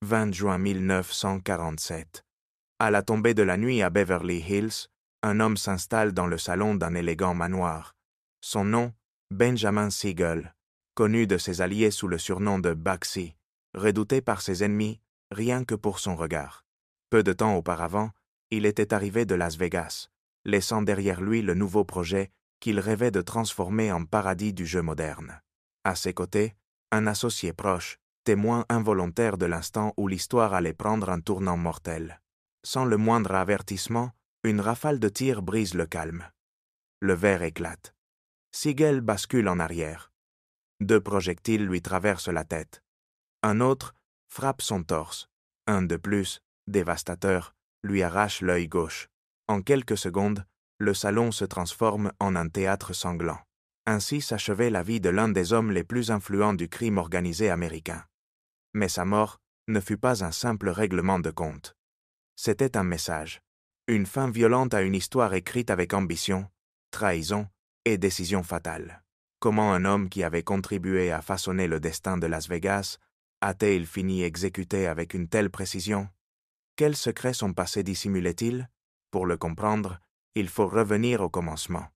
20 juin 1947. À la tombée de la nuit à Beverly Hills, un homme s'installe dans le salon d'un élégant manoir. Son nom, Benjamin Siegel, connu de ses alliés sous le surnom de Bugsy, redouté par ses ennemis rien que pour son regard. Peu de temps auparavant, il était arrivé de Las Vegas, laissant derrière lui le nouveau projet qu'il rêvait de transformer en paradis du jeu moderne. À ses côtés, un associé proche, témoin involontaire de l'instant où l'histoire allait prendre un tournant mortel. Sans le moindre avertissement, une rafale de tirs brise le calme. Le verre éclate. Siegel bascule en arrière. 2 projectiles lui traversent la tête. Un autre frappe son torse. Un de plus, dévastateur, lui arrache l'œil gauche. En quelques secondes, le salon se transforme en un théâtre sanglant. Ainsi s'achevait la vie de l'un des hommes les plus influents du crime organisé américain. Mais sa mort ne fut pas un simple règlement de compte. C'était un message, une fin violente à une histoire écrite avec ambition, trahison et décision fatale. Comment un homme qui avait contribué à façonner le destin de Las Vegas a-t-il fini exécuté avec une telle précision? Quels secrets son passé dissimulait-il? Pour le comprendre, il faut revenir au commencement.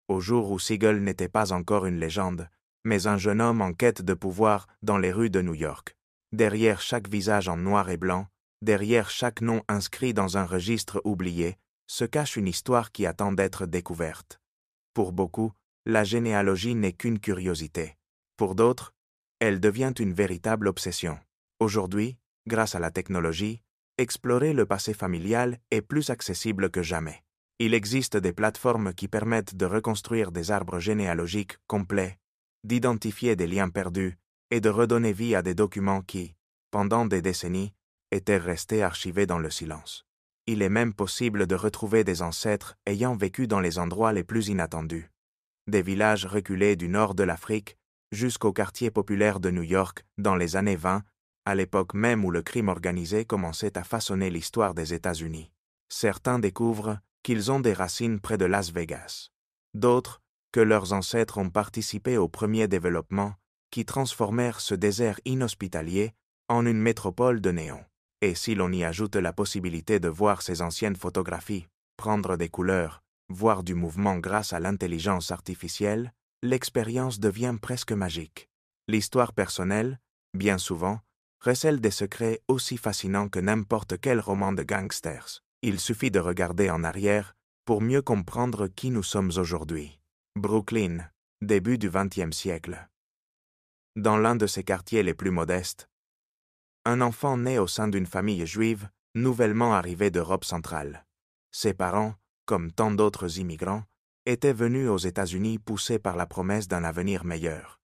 Au jour où Siegel n'était pas encore une légende, mais un jeune homme en quête de pouvoir dans les rues de New York. Derrière chaque visage en noir et blanc, derrière chaque nom inscrit dans un registre oublié, se cache une histoire qui attend d'être découverte. Pour beaucoup, la généalogie n'est qu'une curiosité. Pour d'autres, elle devient une véritable obsession. Aujourd'hui, grâce à la technologie, explorer le passé familial est plus accessible que jamais. Il existe des plateformes qui permettent de reconstruire des arbres généalogiques complets, d'identifier des liens perdus et de redonner vie à des documents qui, pendant des décennies, étaient restés archivés dans le silence. Il est même possible de retrouver des ancêtres ayant vécu dans les endroits les plus inattendus. Des villages reculés du nord de l'Afrique jusqu'aux quartiers populaires de New York dans les années 20, à l'époque même où le crime organisé commençait à façonner l'histoire des États-Unis. Certains découvrent qu'ils ont des racines près de Las Vegas. D'autres, que leurs ancêtres ont participé aux premiers développements qui transformèrent ce désert inhospitalier en une métropole de néons. Et si l'on y ajoute la possibilité de voir ces anciennes photographies, prendre des couleurs, voir du mouvement grâce à l'intelligence artificielle, l'expérience devient presque magique. L'histoire personnelle, bien souvent, recèle des secrets aussi fascinants que n'importe quel roman de gangsters. Il suffit de regarder en arrière pour mieux comprendre qui nous sommes aujourd'hui. Brooklyn, début du XXe siècle. Dans l'un de ses quartiers les plus modestes, un enfant naît au sein d'une famille juive nouvellement arrivée d'Europe centrale. Ses parents, comme tant d'autres immigrants, étaient venus aux États-Unis poussés par la promesse d'un avenir meilleur.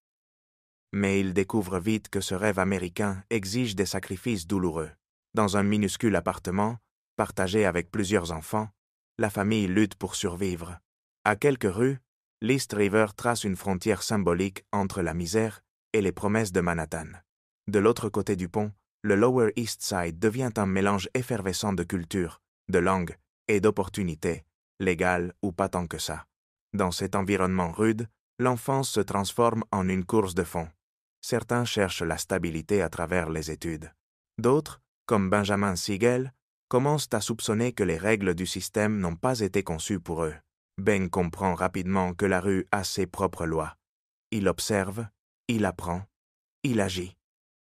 Mais il découvre vite que ce rêve américain exige des sacrifices douloureux. Dans un minuscule appartement, partagé avec plusieurs enfants, la famille lutte pour survivre. À quelques rues, l'East River trace une frontière symbolique entre la misère et les promesses de Manhattan. De l'autre côté du pont, le Lower East Side devient un mélange effervescent de culture, de langue et d'opportunités, légales ou pas tant que ça. Dans cet environnement rude, l'enfance se transforme en une course de fond. Certains cherchent la stabilité à travers les études. D'autres, comme Benjamin Siegel, commencent à soupçonner que les règles du système n'ont pas été conçues pour eux. Ben comprend rapidement que la rue a ses propres lois. Il observe, il apprend, il agit.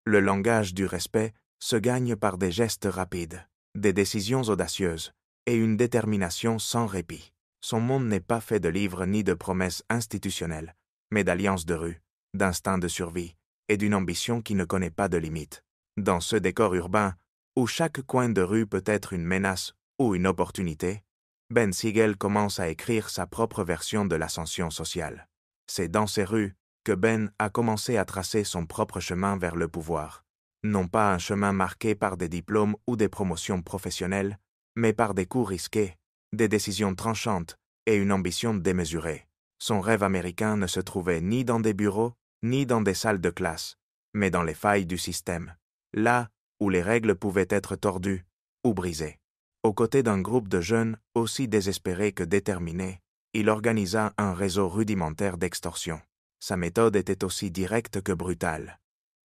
Le langage du respect se gagne par des gestes rapides, des décisions audacieuses et une détermination sans répit. Son monde n'est pas fait de livres ni de promesses institutionnelles, mais d'alliances de rue, d'instinct de survie et d'une ambition qui ne connaît pas de limites. Dans ce décor urbain, où chaque coin de rue peut être une menace ou une opportunité, Ben Siegel commence à écrire sa propre version de l'ascension sociale. C'est dans ces rues que Ben a commencé à tracer son propre chemin vers le pouvoir. Non pas un chemin marqué par des diplômes ou des promotions professionnelles, mais par des coups risqués, des décisions tranchantes et une ambition démesurée. Son rêve américain ne se trouvait ni dans des bureaux, ni dans des salles de classe, mais dans les failles du système, là où les règles pouvaient être tordues ou brisées. Aux côtés d'un groupe de jeunes aussi désespérés que déterminés, il organisa un réseau rudimentaire d'extorsion. Sa méthode était aussi directe que brutale.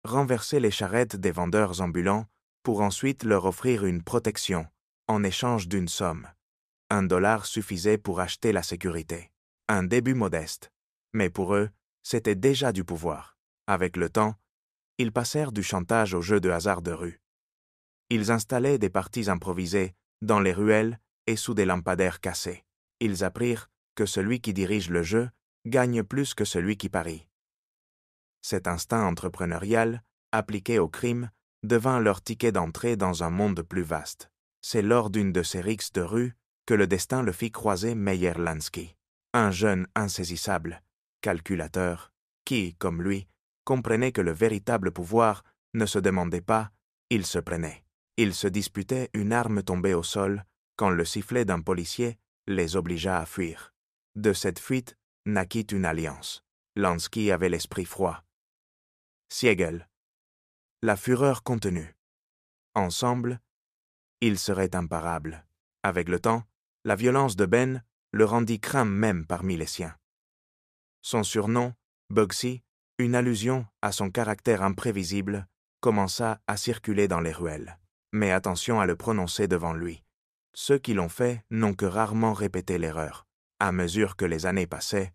Renverser les charrettes des vendeurs ambulants pour ensuite leur offrir une protection, en échange d'une somme. $1 suffisait pour acheter la sécurité. Un début modeste. Mais pour eux, c'était déjà du pouvoir. Avec le temps, ils passèrent du chantage au jeu de hasard de rue. Ils installaient des parties improvisées dans les ruelles et sous des lampadaires cassés. Ils apprirent que celui qui dirige le jeu gagne plus que celui qui parie. Cet instinct entrepreneurial, appliqué au crime, devint leur ticket d'entrée dans un monde plus vaste. C'est lors d'une de ces rixes de rue que le destin le fit croiser Meyer Lansky, un jeune insaisissable, calculateur, qui, comme lui, comprenait que le véritable pouvoir ne se demandait pas, il se prenait. Ils se disputaient une arme tombée au sol quand le sifflet d'un policier les obligea à fuir. De cette fuite naquit une alliance. Lansky avait l'esprit froid. Siegel, la fureur contenue. Ensemble, ils seraient imparables. Avec le temps, la violence de Ben le rendit craint même parmi les siens. Son surnom, Bugsy, une allusion à son caractère imprévisible, commença à circuler dans les ruelles. Mais attention à le prononcer devant lui. Ceux qui l'ont fait n'ont que rarement répété l'erreur. À mesure que les années passaient,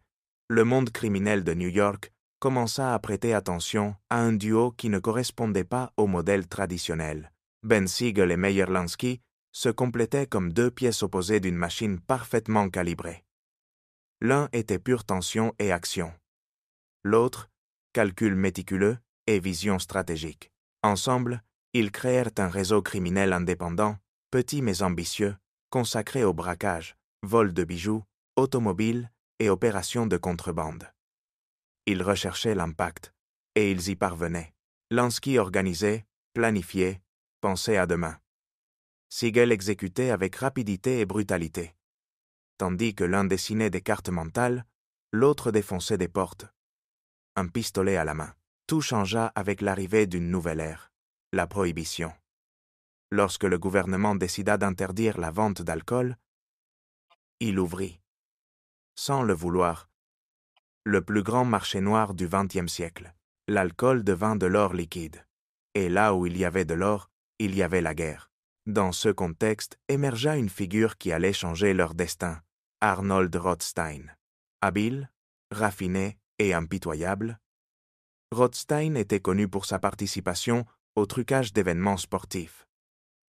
le monde criminel de New York commença à prêter attention à un duo qui ne correspondait pas au modèle traditionnel. Ben Siegel et Meyer Lansky se complétaient comme deux pièces opposées d'une machine parfaitement calibrée. L'un était pure tension et action. L'autre, calcul méticuleux et vision stratégique. Ensemble, ils créèrent un réseau criminel indépendant, petit mais ambitieux, consacré au braquage, vol de bijoux, automobiles et opérations de contrebande. Ils recherchaient l'impact, et ils y parvenaient. Lansky organisait, planifiait, pensait à demain. Siegel exécutait avec rapidité et brutalité. Tandis que l'un dessinait des cartes mentales, l'autre défonçait des portes. Un pistolet à la main. Tout changea avec l'arrivée d'une nouvelle ère, la prohibition. Lorsque le gouvernement décida d'interdire la vente d'alcool, il ouvrit, sans le vouloir, le plus grand marché noir du XXe siècle. L'alcool devint de l'or liquide. Et là où il y avait de l'or, il y avait la guerre. Dans ce contexte émergea une figure qui allait changer leur destin, Arnold Rothstein. Habile, raffiné et impitoyable, Rothstein était connu pour sa participation au trucage d'événements sportifs.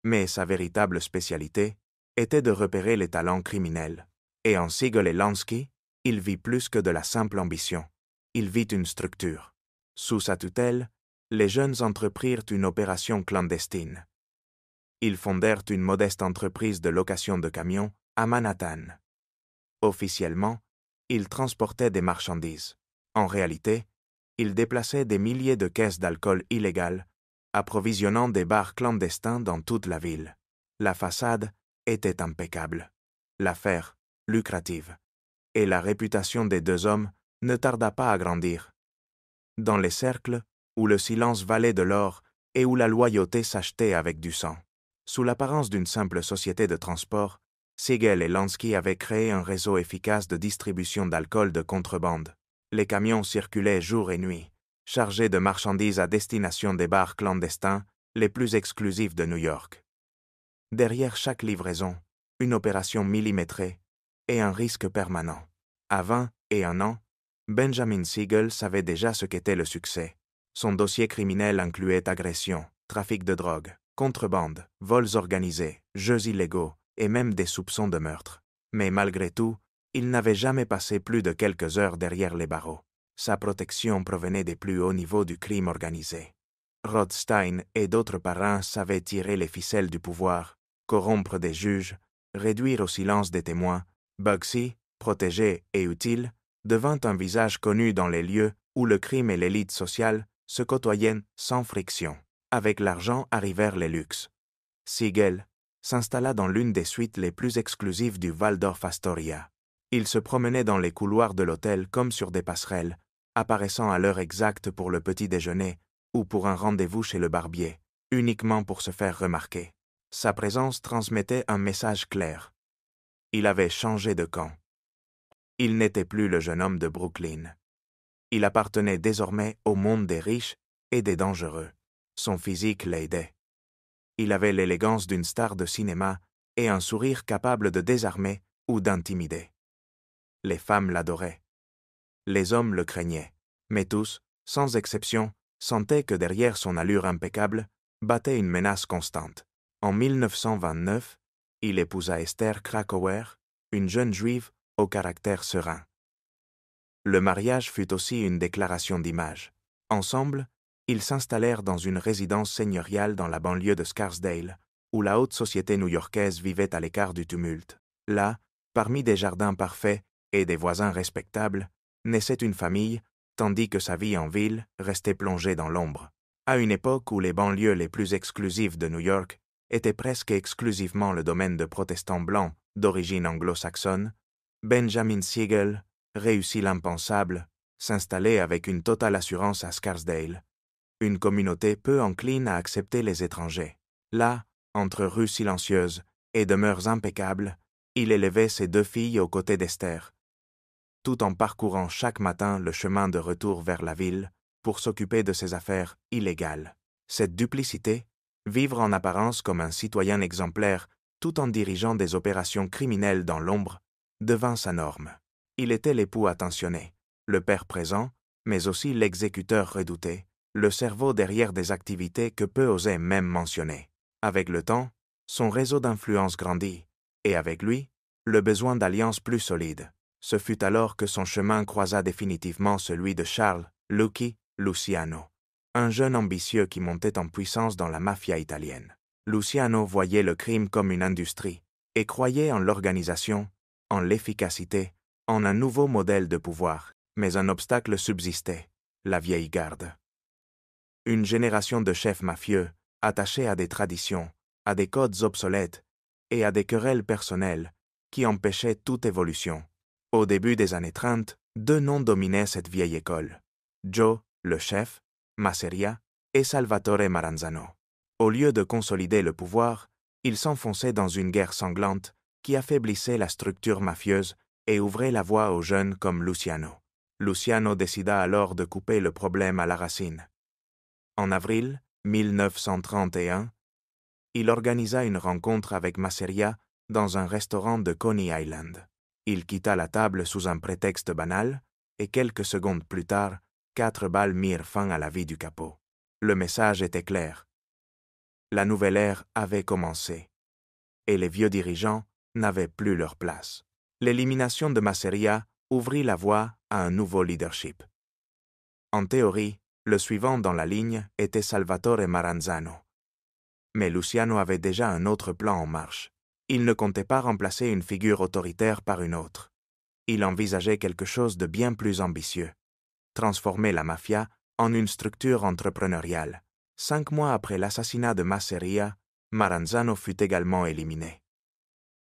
Mais sa véritable spécialité était de repérer les talents criminels. Et en Siegel et Lansky, il vit plus que de la simple ambition. Il vit une structure. Sous sa tutelle, les jeunes entreprirent une opération clandestine. Ils fondèrent une modeste entreprise de location de camions à Manhattan. Officiellement, ils transportaient des marchandises. En réalité, ils déplaçaient des milliers de caisses d'alcool illégales, approvisionnant des bars clandestins dans toute la ville. La façade était impeccable, l'affaire lucrative, et la réputation des deux hommes ne tarda pas à grandir. Dans les cercles où le silence valait de l'or et où la loyauté s'achetait avec du sang. Sous l'apparence d'une simple société de transport, Siegel et Lansky avaient créé un réseau efficace de distribution d'alcool de contrebande. Les camions circulaient jour et nuit, chargés de marchandises à destination des bars clandestins les plus exclusifs de New York. Derrière chaque livraison, une opération millimétrée et un risque permanent. À 21 ans, Benjamin Siegel savait déjà ce qu'était le succès. Son dossier criminel incluait agression, trafic de drogue, contrebande, vols organisés, jeux illégaux et même des soupçons de meurtre. Mais malgré tout, il n'avait jamais passé plus de quelques heures derrière les barreaux. Sa protection provenait des plus hauts niveaux du crime organisé. Rothstein et d'autres parrains savaient tirer les ficelles du pouvoir, corrompre des juges, réduire au silence des témoins. Bugsy, protégé et utile, devint un visage connu dans les lieux où le crime et l'élite sociale se côtoyaient sans friction. Avec l'argent arrivèrent les luxes. Siegel s'installa dans l'une des suites les plus exclusives du Waldorf Astoria. Il se promenait dans les couloirs de l'hôtel comme sur des passerelles, apparaissant à l'heure exacte pour le petit déjeuner ou pour un rendez-vous chez le barbier, uniquement pour se faire remarquer. Sa présence transmettait un message clair. Il avait changé de camp. Il n'était plus le jeune homme de Brooklyn. Il appartenait désormais au monde des riches et des dangereux. Son physique l'aidait. Il avait l'élégance d'une star de cinéma et un sourire capable de désarmer ou d'intimider. Les femmes l'adoraient. Les hommes le craignaient, mais tous, sans exception, sentaient que derrière son allure impeccable battait une menace constante. En 1929, il épousa Esther Krakauer, une jeune juive au caractère serein. Le mariage fut aussi une déclaration d'image. Ensemble, ils s'installèrent dans une résidence seigneuriale dans la banlieue de Scarsdale, où la haute société new-yorkaise vivait à l'écart du tumulte. Là, parmi des jardins parfaits et des voisins respectables, naissait une famille, tandis que sa vie en ville restait plongée dans l'ombre. À une époque où les banlieues les plus exclusives de New York étaient presque exclusivement le domaine de protestants blancs d'origine anglo-saxonne, Benjamin Siegel réussit l'impensable, s'installer avec une totale assurance à Scarsdale, une communauté peu encline à accepter les étrangers. Là, entre rues silencieuses et demeures impeccables, il élevait ses 2 filles aux côtés d'Esther, tout en parcourant chaque matin le chemin de retour vers la ville pour s'occuper de ses affaires illégales. Cette duplicité, vivre en apparence comme un citoyen exemplaire tout en dirigeant des opérations criminelles dans l'ombre, devint sa norme. Il était l'époux attentionné, le père présent, mais aussi l'exécuteur redouté, le cerveau derrière des activités que peu osaient même mentionner. Avec le temps, son réseau d'influence grandit, et avec lui, le besoin d'alliances plus solides. Ce fut alors que son chemin croisa définitivement celui de Charles Lucky Luciano, un jeune ambitieux qui montait en puissance dans la mafia italienne. Luciano voyait le crime comme une industrie et croyait en l'organisation, en l'efficacité, en un nouveau modèle de pouvoir. Mais un obstacle subsistait, la vieille garde. Une génération de chefs mafieux, attachés à des traditions, à des codes obsolètes et à des querelles personnelles qui empêchaient toute évolution. Au début des années 30, 2 noms dominaient cette vieille école. Joe, le chef, Masseria, et Salvatore Maranzano. Au lieu de consolider le pouvoir, ils s'enfonçaient dans une guerre sanglante qui affaiblissait la structure mafieuse et ouvrait la voie aux jeunes comme Luciano. Luciano décida alors de couper le problème à la racine. En avril 1931, il organisa une rencontre avec Masseria dans un restaurant de Coney Island. Il quitta la table sous un prétexte banal, et quelques secondes plus tard, 4 balles mirent fin à la vie du capot. Le message était clair. La nouvelle ère avait commencé, et les vieux dirigeants n'avaient plus leur place. L'élimination de Masseria ouvrit la voie à un nouveau leadership. En théorie, le suivant dans la ligne était Salvatore Maranzano. Mais Luciano avait déjà un autre plan en marche. Il ne comptait pas remplacer une figure autoritaire par une autre. Il envisageait quelque chose de bien plus ambitieux. Transformer la mafia en une structure entrepreneuriale. 5 mois après l'assassinat de Masseria, Maranzano fut également éliminé.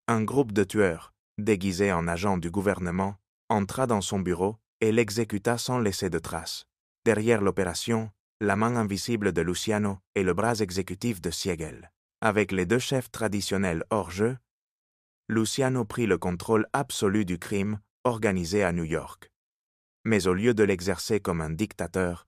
Un groupe de tueurs, déguisés en agents du gouvernement, entra dans son bureau et l'exécuta sans laisser de traces. Derrière l'opération, la main invisible de Luciano et le bras exécutif de Siegel. Avec les 2 chefs traditionnels hors jeu, Luciano prit le contrôle absolu du crime organisé à New York. Mais au lieu de l'exercer comme un dictateur,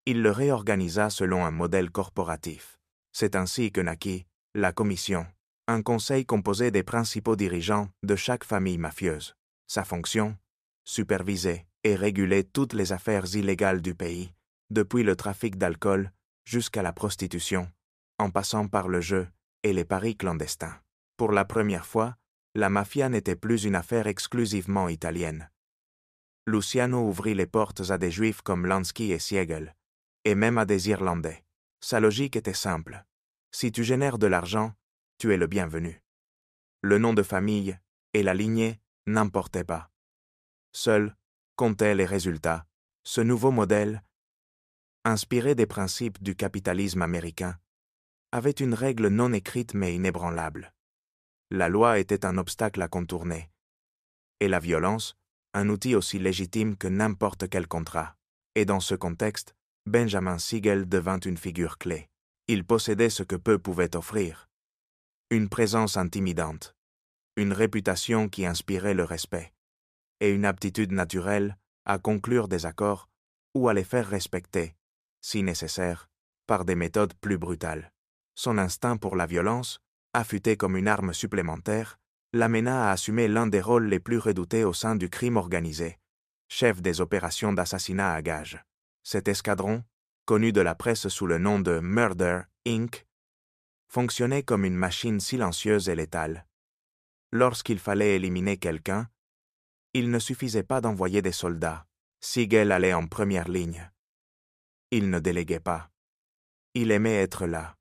il le réorganisa selon un modèle corporatif. C'est ainsi que naquit la Commission, un conseil composé des principaux dirigeants de chaque famille mafieuse. Sa fonction, superviser et réguler toutes les affaires illégales du pays, depuis le trafic d'alcool jusqu'à la prostitution, en passant par le jeu et les paris clandestins. Pour la première fois, la mafia n'était plus une affaire exclusivement italienne. Luciano ouvrit les portes à des Juifs comme Lansky et Siegel, et même à des Irlandais. Sa logique était simple. Si tu génères de l'argent, tu es le bienvenu. Le nom de famille et la lignée n'importaient pas. Seuls comptaient les résultats. Ce nouveau modèle, inspiré des principes du capitalisme américain, avait une règle non écrite mais inébranlable. La loi était un obstacle à contourner, et la violence, un outil aussi légitime que n'importe quel contrat. Et dans ce contexte, Benjamin Siegel devint une figure clé. Il possédait ce que peu pouvaient offrir. Une présence intimidante, une réputation qui inspirait le respect, et une aptitude naturelle à conclure des accords ou à les faire respecter, si nécessaire, par des méthodes plus brutales. Son instinct pour la violence, affûté comme une arme supplémentaire, l'amena à assumer l'un des rôles les plus redoutés au sein du crime organisé, chef des opérations d'assassinat à gages. Cet escadron, connu de la presse sous le nom de Murder, Inc., fonctionnait comme une machine silencieuse et létale. Lorsqu'il fallait éliminer quelqu'un, il ne suffisait pas d'envoyer des soldats. Siegel allait en première ligne. Il ne déléguait pas. Il aimait être là,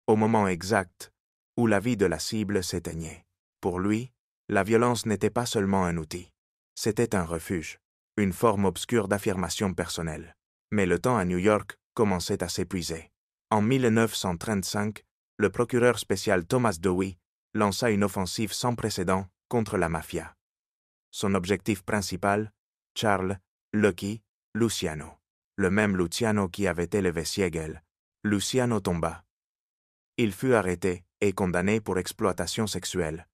au moment exact où la vie de la cible s'éteignait. Pour lui, la violence n'était pas seulement un outil. C'était un refuge, une forme obscure d'affirmation personnelle. Mais le temps à New York commençait à s'épuiser. En 1935, le procureur spécial Thomas Dewey lança une offensive sans précédent contre la mafia. Son objectif principal, Charles Lucky Luciano, le même Luciano qui avait élevé Siegel. Luciano tomba. Il fut arrêté et condamné pour exploitation sexuelle,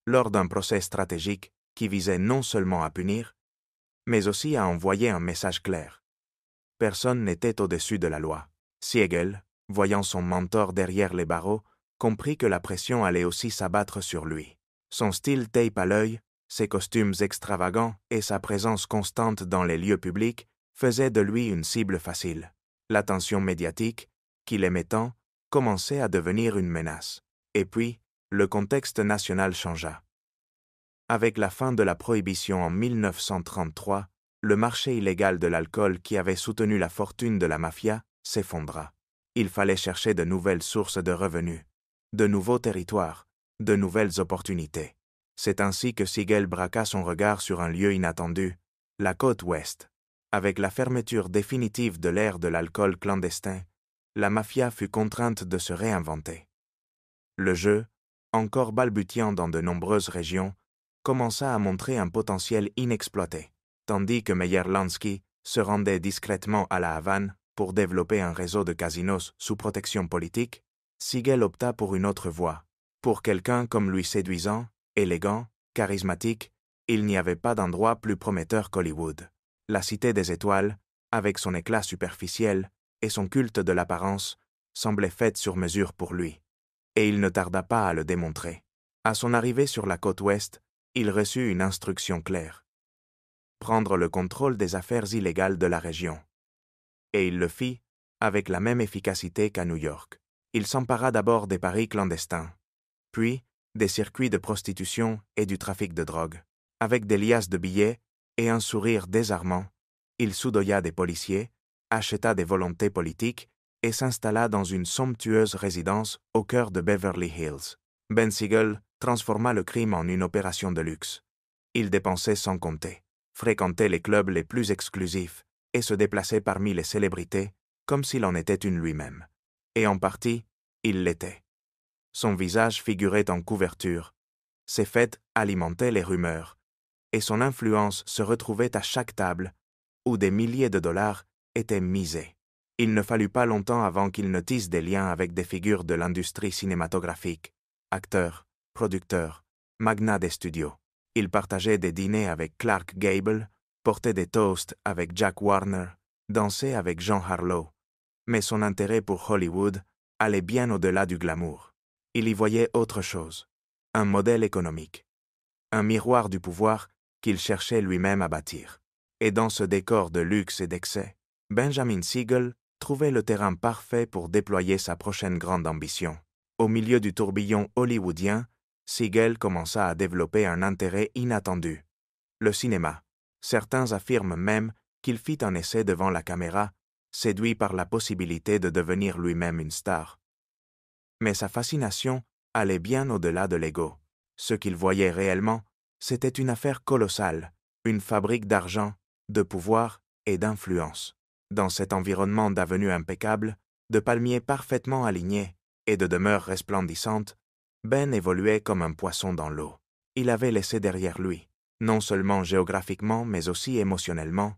lors d'un procès stratégique qui visait non seulement à punir, mais aussi à envoyer un message clair. Personne n'était au-dessus de la loi. Siegel, voyant son mentor derrière les barreaux, comprit que la pression allait aussi s'abattre sur lui. Son style tape à l'œil, ses costumes extravagants et sa présence constante dans les lieux publics faisaient de lui une cible facile. L'attention médiatique, qu'il aimait tant, commençait à devenir une menace. Et puis, le contexte national changea. Avec la fin de la prohibition en 1933, le marché illégal de l'alcool qui avait soutenu la fortune de la mafia s'effondra. Il fallait chercher de nouvelles sources de revenus, de nouveaux territoires, de nouvelles opportunités. C'est ainsi que Siegel braqua son regard sur un lieu inattendu, la côte ouest. Avec la fermeture définitive de l'ère de l'alcool clandestin, la mafia fut contrainte de se réinventer. Le jeu, encore balbutiant dans de nombreuses régions, commença à montrer un potentiel inexploité. Tandis que Meyer-Lansky se rendait discrètement à la Havane pour développer un réseau de casinos sous protection politique, Siegel opta pour une autre voie. Pour quelqu'un comme lui séduisant, élégant, charismatique, il n'y avait pas d'endroit plus prometteur qu'Hollywood. La Cité des Étoiles, avec son éclat superficiel et son culte de l'apparence, semblait faite sur mesure pour lui. Et il ne tarda pas à le démontrer. À son arrivée sur la côte ouest, il reçut une instruction claire: prendre le contrôle des affaires illégales de la région. Et il le fit avec la même efficacité qu'à New York. Il s'empara d'abord des paris clandestins, puis des circuits de prostitution et du trafic de drogue. Avec des liasses de billets et un sourire désarmant, il soudoya des policiers, acheta des volontés politiques et s'installa dans une somptueuse résidence au cœur de Beverly Hills. Ben Siegel transforma le crime en une opération de luxe. Il dépensait sans compter, fréquentait les clubs les plus exclusifs et se déplaçait parmi les célébrités comme s'il en était une lui-même. Et en partie, il l'était. Son visage figurait en couverture, ses fêtes alimentaient les rumeurs, et son influence se retrouvait à chaque table où des milliers de dollars étaient misés. Il ne fallut pas longtemps avant qu'il ne tisse des liens avec des figures de l'industrie cinématographique, acteurs, producteurs, magnats des studios. Il partageait des dîners avec Clark Gable, portait des toasts avec Jack Warner, dansait avec Jean Harlow. Mais son intérêt pour Hollywood allait bien au-delà du glamour. Il y voyait autre chose, un modèle économique, un miroir du pouvoir qu'il cherchait lui-même à bâtir. Et dans ce décor de luxe et d'excès, Benjamin Siegel trouvait le terrain parfait pour déployer sa prochaine grande ambition. Au milieu du tourbillon hollywoodien, Siegel commença à développer un intérêt inattendu: le cinéma. Certains affirment même qu'il fit un essai devant la caméra, séduit par la possibilité de devenir lui-même une star. Mais sa fascination allait bien au-delà de l'ego. Ce qu'il voyait réellement, c'était une affaire colossale, une fabrique d'argent, de pouvoir et d'influence. Dans cet environnement d'avenues impeccables, de palmiers parfaitement alignés et de demeures resplendissantes, Ben évoluait comme un poisson dans l'eau. Il avait laissé derrière lui, non seulement géographiquement mais aussi émotionnellement,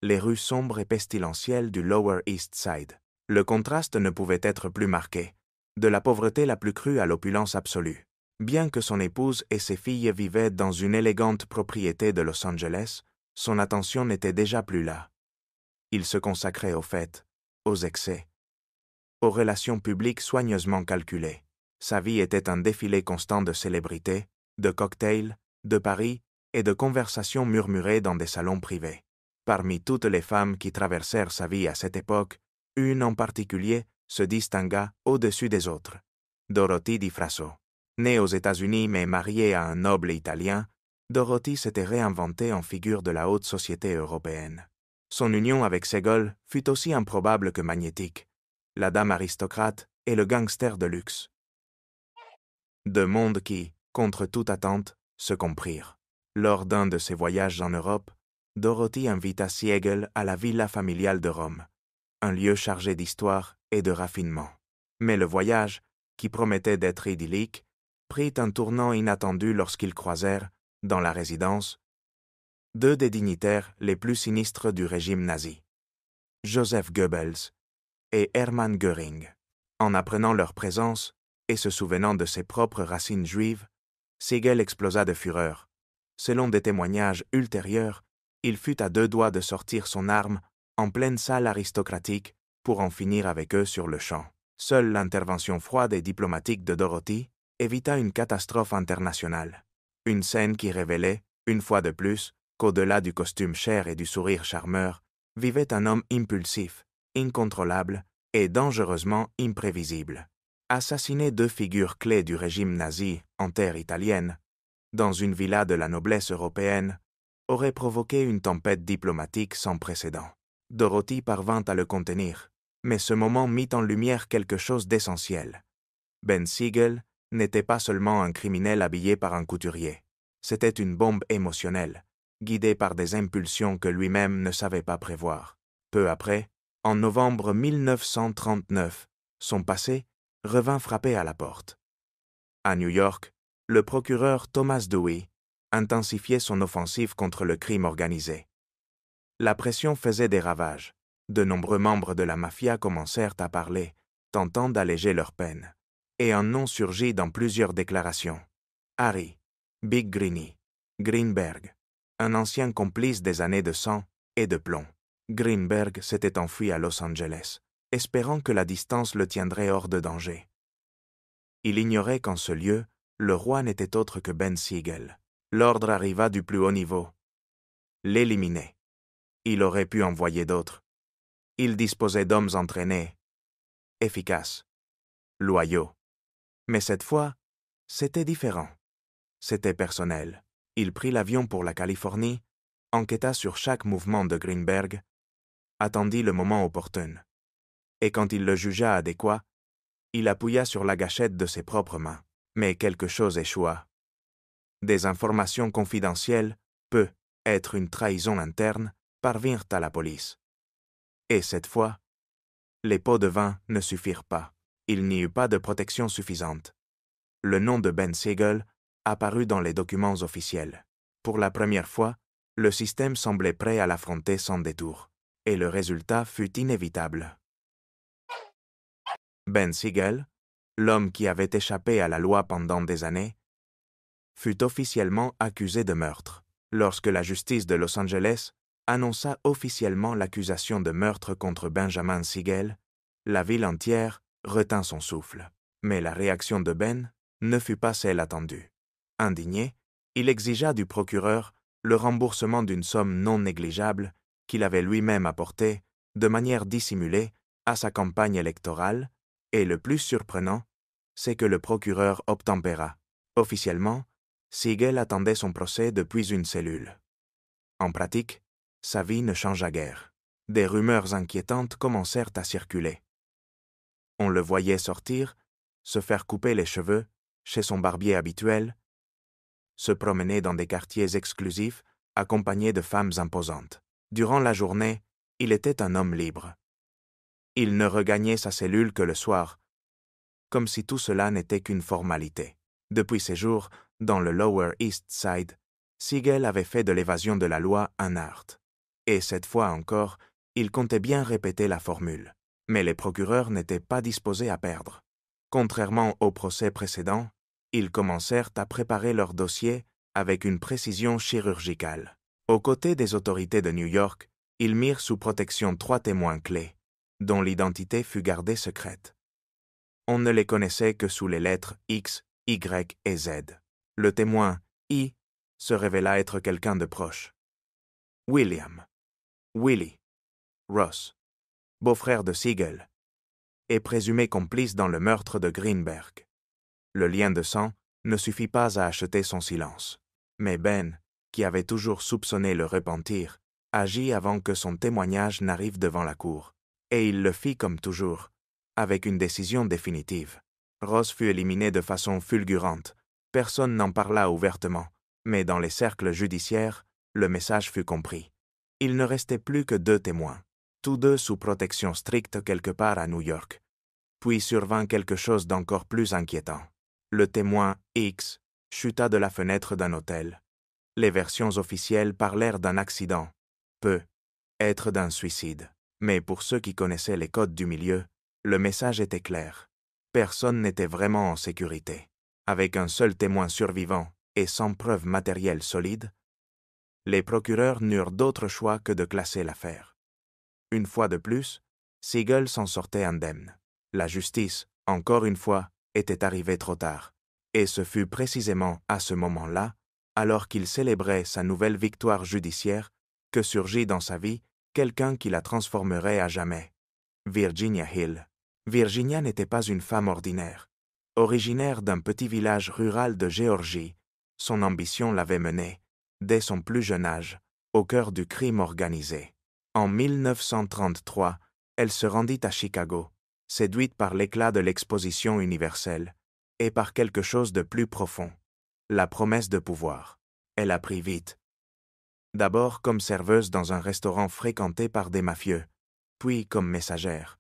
les rues sombres et pestilentielles du Lower East Side. Le contraste ne pouvait être plus marqué, de la pauvreté la plus crue à l'opulence absolue. Bien que son épouse et ses filles vivaient dans une élégante propriété de Los Angeles, son attention n'était déjà plus là. Il se consacrait aux fêtes, aux excès, aux relations publiques soigneusement calculées. Sa vie était un défilé constant de célébrités, de cocktails, de paris et de conversations murmurées dans des salons privés. Parmi toutes les femmes qui traversèrent sa vie à cette époque, une en particulier se distingua au-dessus des autres. Dorothy Di Frasso. Née aux États-Unis mais mariée à un noble italien, Dorothy s'était réinventée en figure de la haute société européenne. Son union avec Siegel fut aussi improbable que magnétique. La dame aristocrate et le gangster de luxe. Deux mondes qui, contre toute attente, se comprirent. Lors d'un de ses voyages en Europe, Dorothy invita Siegel à la villa familiale de Rome, un lieu chargé d'histoire et de raffinement. Mais le voyage, qui promettait d'être idyllique, prit un tournant inattendu lorsqu'ils croisèrent, dans la résidence, deux des dignitaires les plus sinistres du régime nazi, Joseph Goebbels et Hermann Göring. En apprenant leur présence, et se souvenant de ses propres racines juives, Siegel explosa de fureur. Selon des témoignages ultérieurs, il fut à deux doigts de sortir son arme en pleine salle aristocratique pour en finir avec eux sur le champ. Seule l'intervention froide et diplomatique de Dorothy évita une catastrophe internationale. Une scène qui révélait, une fois de plus, qu'au-delà du costume cher et du sourire charmeur, vivait un homme impulsif, incontrôlable et dangereusement imprévisible. Assassiner deux figures clés du régime nazi en terre italienne, dans une villa de la noblesse européenne, aurait provoqué une tempête diplomatique sans précédent. Dorothy parvint à le contenir, mais ce moment mit en lumière quelque chose d'essentiel. Ben Siegel n'était pas seulement un criminel habillé par un couturier. C'était une bombe émotionnelle, guidée par des impulsions que lui-même ne savait pas prévoir. Peu après, en novembre 1939, son passé revint frapper à la porte. À New York, le procureur Thomas Dewey intensifiait son offensive contre le crime organisé. La pression faisait des ravages. De nombreux membres de la mafia commencèrent à parler, tentant d'alléger leur peine. Et un nom surgit dans plusieurs déclarations. Harry, Big Greeny, Greenberg, un ancien complice des années de sang et de plomb. Greenberg s'était enfui à Los Angeles, espérant que la distance le tiendrait hors de danger. Il ignorait qu'en ce lieu, le roi n'était autre que Ben Siegel. L'ordre arriva du plus haut niveau. L'éliminer. Il aurait pu envoyer d'autres. Il disposait d'hommes entraînés, efficaces, loyaux. Mais cette fois, c'était différent. C'était personnel. Il prit l'avion pour la Californie, enquêta sur chaque mouvement de Greenberg, attendit le moment opportun. Et quand il le jugea adéquat, il appuya sur la gâchette de ses propres mains. Mais quelque chose échoua. Des informations confidentielles, peu être une trahison interne, parvinrent à la police. Et cette fois, les pots de vin ne suffirent pas. Il n'y eut pas de protection suffisante. Le nom de Ben Siegel apparut dans les documents officiels. Pour la première fois, le système semblait prêt à l'affronter sans détour. Et le résultat fut inévitable. Ben Siegel, l'homme qui avait échappé à la loi pendant des années, fut officiellement accusé de meurtre. Lorsque la justice de Los Angeles annonça officiellement l'accusation de meurtre contre Benjamin Siegel, la ville entière retint son souffle. Mais la réaction de Ben ne fut pas celle attendue. Indigné, il exigea du procureur le remboursement d'une somme non négligeable qu'il avait lui-même apportée, de manière dissimulée, à sa campagne électorale, et le plus surprenant, c'est que le procureur obtempéra. Officiellement, Siegel attendait son procès depuis une cellule. En pratique, sa vie ne changea guère. Des rumeurs inquiétantes commencèrent à circuler. On le voyait sortir, se faire couper les cheveux, chez son barbier habituel, se promener dans des quartiers exclusifs, accompagné de femmes imposantes. Durant la journée, il était un homme libre. Il ne regagnait sa cellule que le soir, comme si tout cela n'était qu'une formalité. Depuis ses jours, dans le Lower East Side, Siegel avait fait de l'évasion de la loi un art. Et cette fois encore, il comptait bien répéter la formule. Mais les procureurs n'étaient pas disposés à perdre. Contrairement au procès précédent, ils commencèrent à préparer leur dossier avec une précision chirurgicale. Aux côtés des autorités de New York, ils mirent sous protection 3 témoins clés. dont l'identité fut gardée secrète. On ne les connaissait que sous les lettres X, Y et Z. Le témoin, I, se révéla être quelqu'un de proche. William, Willie, Ross, beau-frère de Siegel, est présumé complice dans le meurtre de Greenberg. Le lien de sang ne suffit pas à acheter son silence. Mais Ben, qui avait toujours soupçonné le repentir, agit avant que son témoignage n'arrive devant la cour. Et il le fit comme toujours, avec une décision définitive. Ross fut éliminé de façon fulgurante. Personne n'en parla ouvertement, mais dans les cercles judiciaires, le message fut compris. Il ne restait plus que 2 témoins, tous 2 sous protection stricte quelque part à New York. Puis survint quelque chose d'encore plus inquiétant. Le témoin X chuta de la fenêtre d'un hôtel. Les versions officielles parlèrent d'un accident, peut être d'un suicide. Mais pour ceux qui connaissaient les codes du milieu, le message était clair. Personne n'était vraiment en sécurité. Avec un seul témoin survivant et sans preuves matérielles solides, les procureurs n'eurent d'autre choix que de classer l'affaire. Une fois de plus, Siegel s'en sortait indemne. La justice, encore une fois, était arrivée trop tard. Et ce fut précisément à ce moment-là, alors qu'il célébrait sa nouvelle victoire judiciaire, que surgit dans sa vie quelqu'un qui la transformerait à jamais. Virginia Hill. Virginia n'était pas une femme ordinaire. Originaire d'un petit village rural de Géorgie, son ambition l'avait menée, dès son plus jeune âge, au cœur du crime organisé. En 1933, elle se rendit à Chicago, séduite par l'éclat de l'exposition universelle, et par quelque chose de plus profond, la promesse de pouvoir. Elle apprit vite. D'abord comme serveuse dans un restaurant fréquenté par des mafieux, puis comme messagère.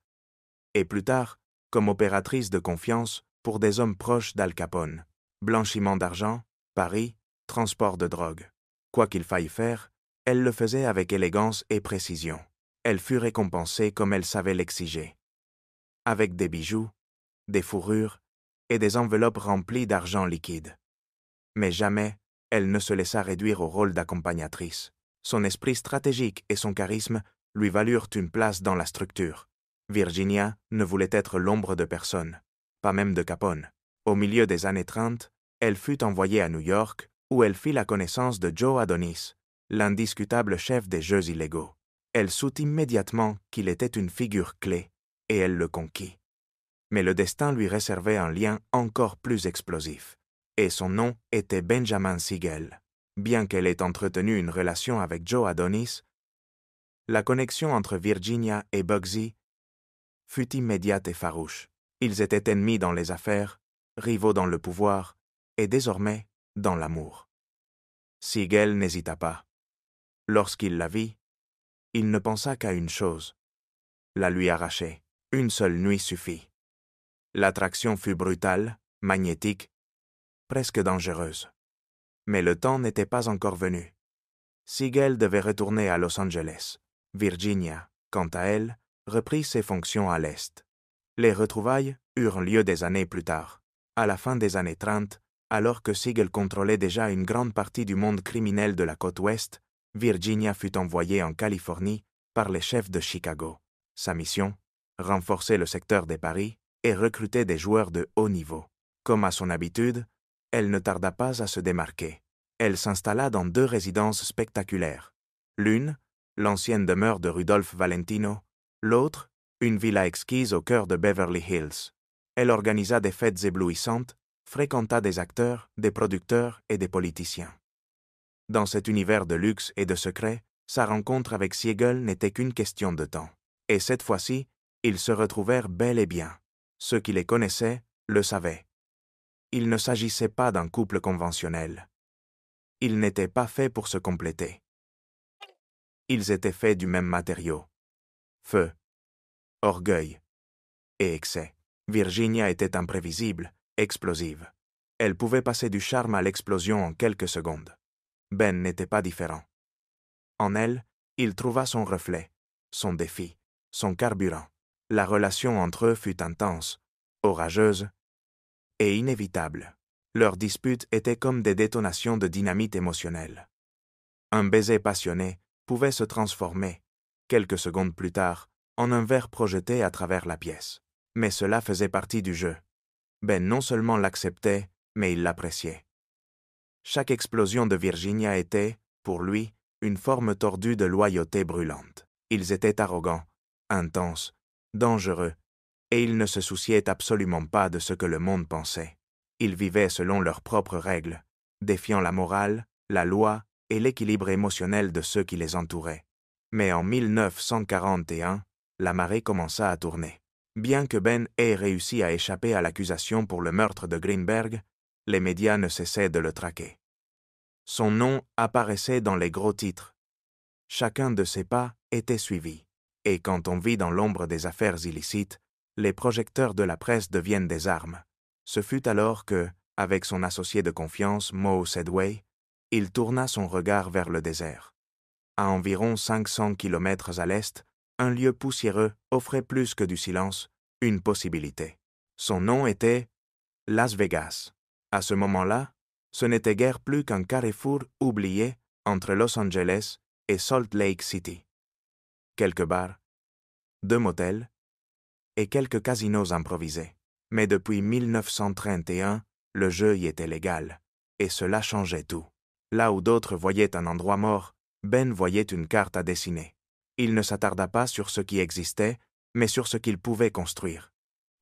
Et plus tard, comme opératrice de confiance pour des hommes proches d'Al Capone. Blanchiment d'argent, paris, transport de drogue. Quoi qu'il faille faire, elle le faisait avec élégance et précision. Elle fut récompensée comme elle savait l'exiger. Avec des bijoux, des fourrures et des enveloppes remplies d'argent liquide. Mais jamais, elle ne se laissa réduire au rôle d'accompagnatrice. Son esprit stratégique et son charisme lui valurent une place dans la structure. Virginia ne voulait être l'ombre de personne, pas même de Capone. Au milieu des années 30, elle fut envoyée à New York, où elle fit la connaissance de Joe Adonis, l'indiscutable chef des jeux illégaux. Elle sut immédiatement qu'il était une figure clé, et elle le conquit. Mais le destin lui réservait un lien encore plus explosif. Et son nom était Benjamin Siegel. Bien qu'elle ait entretenu une relation avec Joe Adonis, la connexion entre Virginia et Bugsy fut immédiate et farouche. Ils étaient ennemis dans les affaires, rivaux dans le pouvoir, et désormais dans l'amour. Siegel n'hésita pas. Lorsqu'il la vit, il ne pensa qu'à une chose, la lui arracher. Une seule nuit suffit. L'attraction fut brutale, magnétique, presque dangereuse. Mais le temps n'était pas encore venu. Siegel devait retourner à Los Angeles. Virginia, quant à elle, reprit ses fonctions à l'Est. Les retrouvailles eurent lieu des années plus tard, à la fin des années 30, alors que Siegel contrôlait déjà une grande partie du monde criminel de la côte ouest. Virginia fut envoyée en Californie par les chefs de Chicago. Sa mission, renforcer le secteur des paris et recruter des joueurs de haut niveau. Comme à son habitude, elle ne tarda pas à se démarquer. Elle s'installa dans 2 résidences spectaculaires. L'une, l'ancienne demeure de Rudolph Valentino, l'autre, une villa exquise au cœur de Beverly Hills. Elle organisa des fêtes éblouissantes, fréquenta des acteurs, des producteurs et des politiciens. Dans cet univers de luxe et de secret, sa rencontre avec Siegel n'était qu'une question de temps. Et cette fois-ci, ils se retrouvèrent bel et bien. Ceux qui les connaissaient le savaient. Il ne s'agissait pas d'un couple conventionnel. Ils n'étaient pas faits pour se compléter. Ils étaient faits du même matériau. Feu, orgueil et excès. Virginia était imprévisible, explosive. Elle pouvait passer du charme à l'explosion en quelques secondes. Ben n'était pas différent. En elle, il trouva son reflet, son défi, son carburant. La relation entre eux fut intense, orageuse et inévitable. Leurs disputes étaient comme des détonations de dynamite émotionnelle. Un baiser passionné pouvait se transformer, quelques secondes plus tard, en un verre projeté à travers la pièce. Mais cela faisait partie du jeu. Ben non seulement l'acceptait, mais il l'appréciait. Chaque explosion de Virginia était, pour lui, une forme tordue de loyauté brûlante. Ils étaient arrogants, intenses, dangereux, et ils ne se souciaient absolument pas de ce que le monde pensait. Ils vivaient selon leurs propres règles, défiant la morale, la loi et l'équilibre émotionnel de ceux qui les entouraient. Mais en 1941, la marée commença à tourner. Bien que Ben ait réussi à échapper à l'accusation pour le meurtre de Greenberg, les médias ne cessaient de le traquer. Son nom apparaissait dans les gros titres. Chacun de ses pas était suivi. Et quand on vit dans l'ombre des affaires illicites, les projecteurs de la presse deviennent des armes. Ce fut alors que, avec son associé de confiance, Moe Sedway, il tourna son regard vers le désert. À environ 500 kilomètres à l'est, un lieu poussiéreux offrait plus que du silence, une possibilité. Son nom était Las Vegas. À ce moment-là, ce n'était guère plus qu'un carrefour oublié entre Los Angeles et Salt Lake City. Quelques bars, 2 motels et quelques casinos improvisés. Mais depuis 1931, le jeu y était légal, et cela changeait tout. Là où d'autres voyaient un endroit mort, Ben voyait une carte à dessiner. Il ne s'attarda pas sur ce qui existait, mais sur ce qu'il pouvait construire.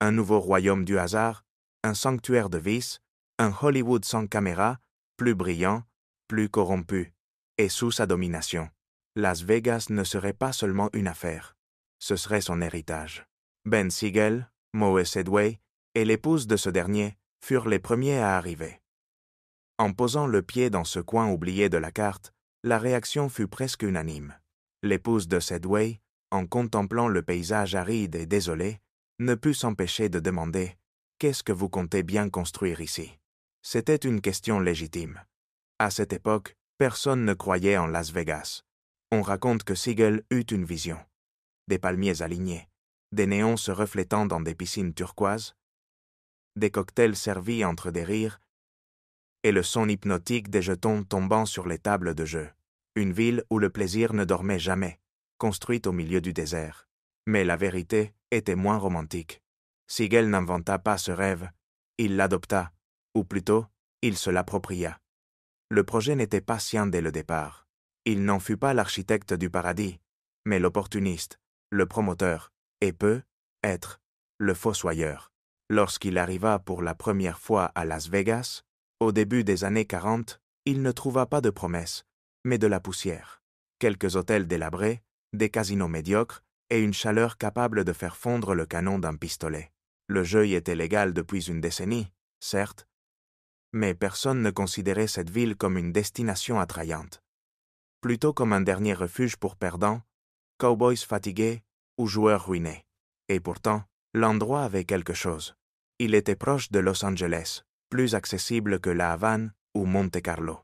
Un nouveau royaume du hasard, un sanctuaire de vice, un Hollywood sans caméra, plus brillant, plus corrompu, et sous sa domination. Las Vegas ne serait pas seulement une affaire, ce serait son héritage. Ben Siegel, Moe Sedway et l'épouse de ce dernier furent les premiers à arriver. En posant le pied dans ce coin oublié de la carte, la réaction fut presque unanime. L'épouse de Sedway, en contemplant le paysage aride et désolé, ne put s'empêcher de demander « Qu'est-ce que vous comptez bien construire ici ?» C'était une question légitime. À cette époque, personne ne croyait en Las Vegas. On raconte que Siegel eut une vision. Des palmiers alignés, des néons se reflétant dans des piscines turquoises, des cocktails servis entre des rires, et le son hypnotique des jetons tombant sur les tables de jeu. Une ville où le plaisir ne dormait jamais, construite au milieu du désert. Mais la vérité était moins romantique. Siegel n'inventa pas ce rêve, il l'adopta, ou plutôt, il se l'appropria. Le projet n'était pas sien dès le départ. Il n'en fut pas l'architecte du paradis, mais l'opportuniste, le promoteur, et peut-être, le fossoyeur. Lorsqu'il arriva pour la première fois à Las Vegas, au début des années 40, il ne trouva pas de promesses, mais de la poussière. Quelques hôtels délabrés, des casinos médiocres et une chaleur capable de faire fondre le canon d'un pistolet. Le jeu y était légal depuis une décennie, certes, mais personne ne considérait cette ville comme une destination attrayante. Plutôt comme un dernier refuge pour perdants, cowboys fatigués ou joueurs ruinés. Et pourtant, l'endroit avait quelque chose. Il était proche de Los Angeles, plus accessible que La Havane ou Monte-Carlo.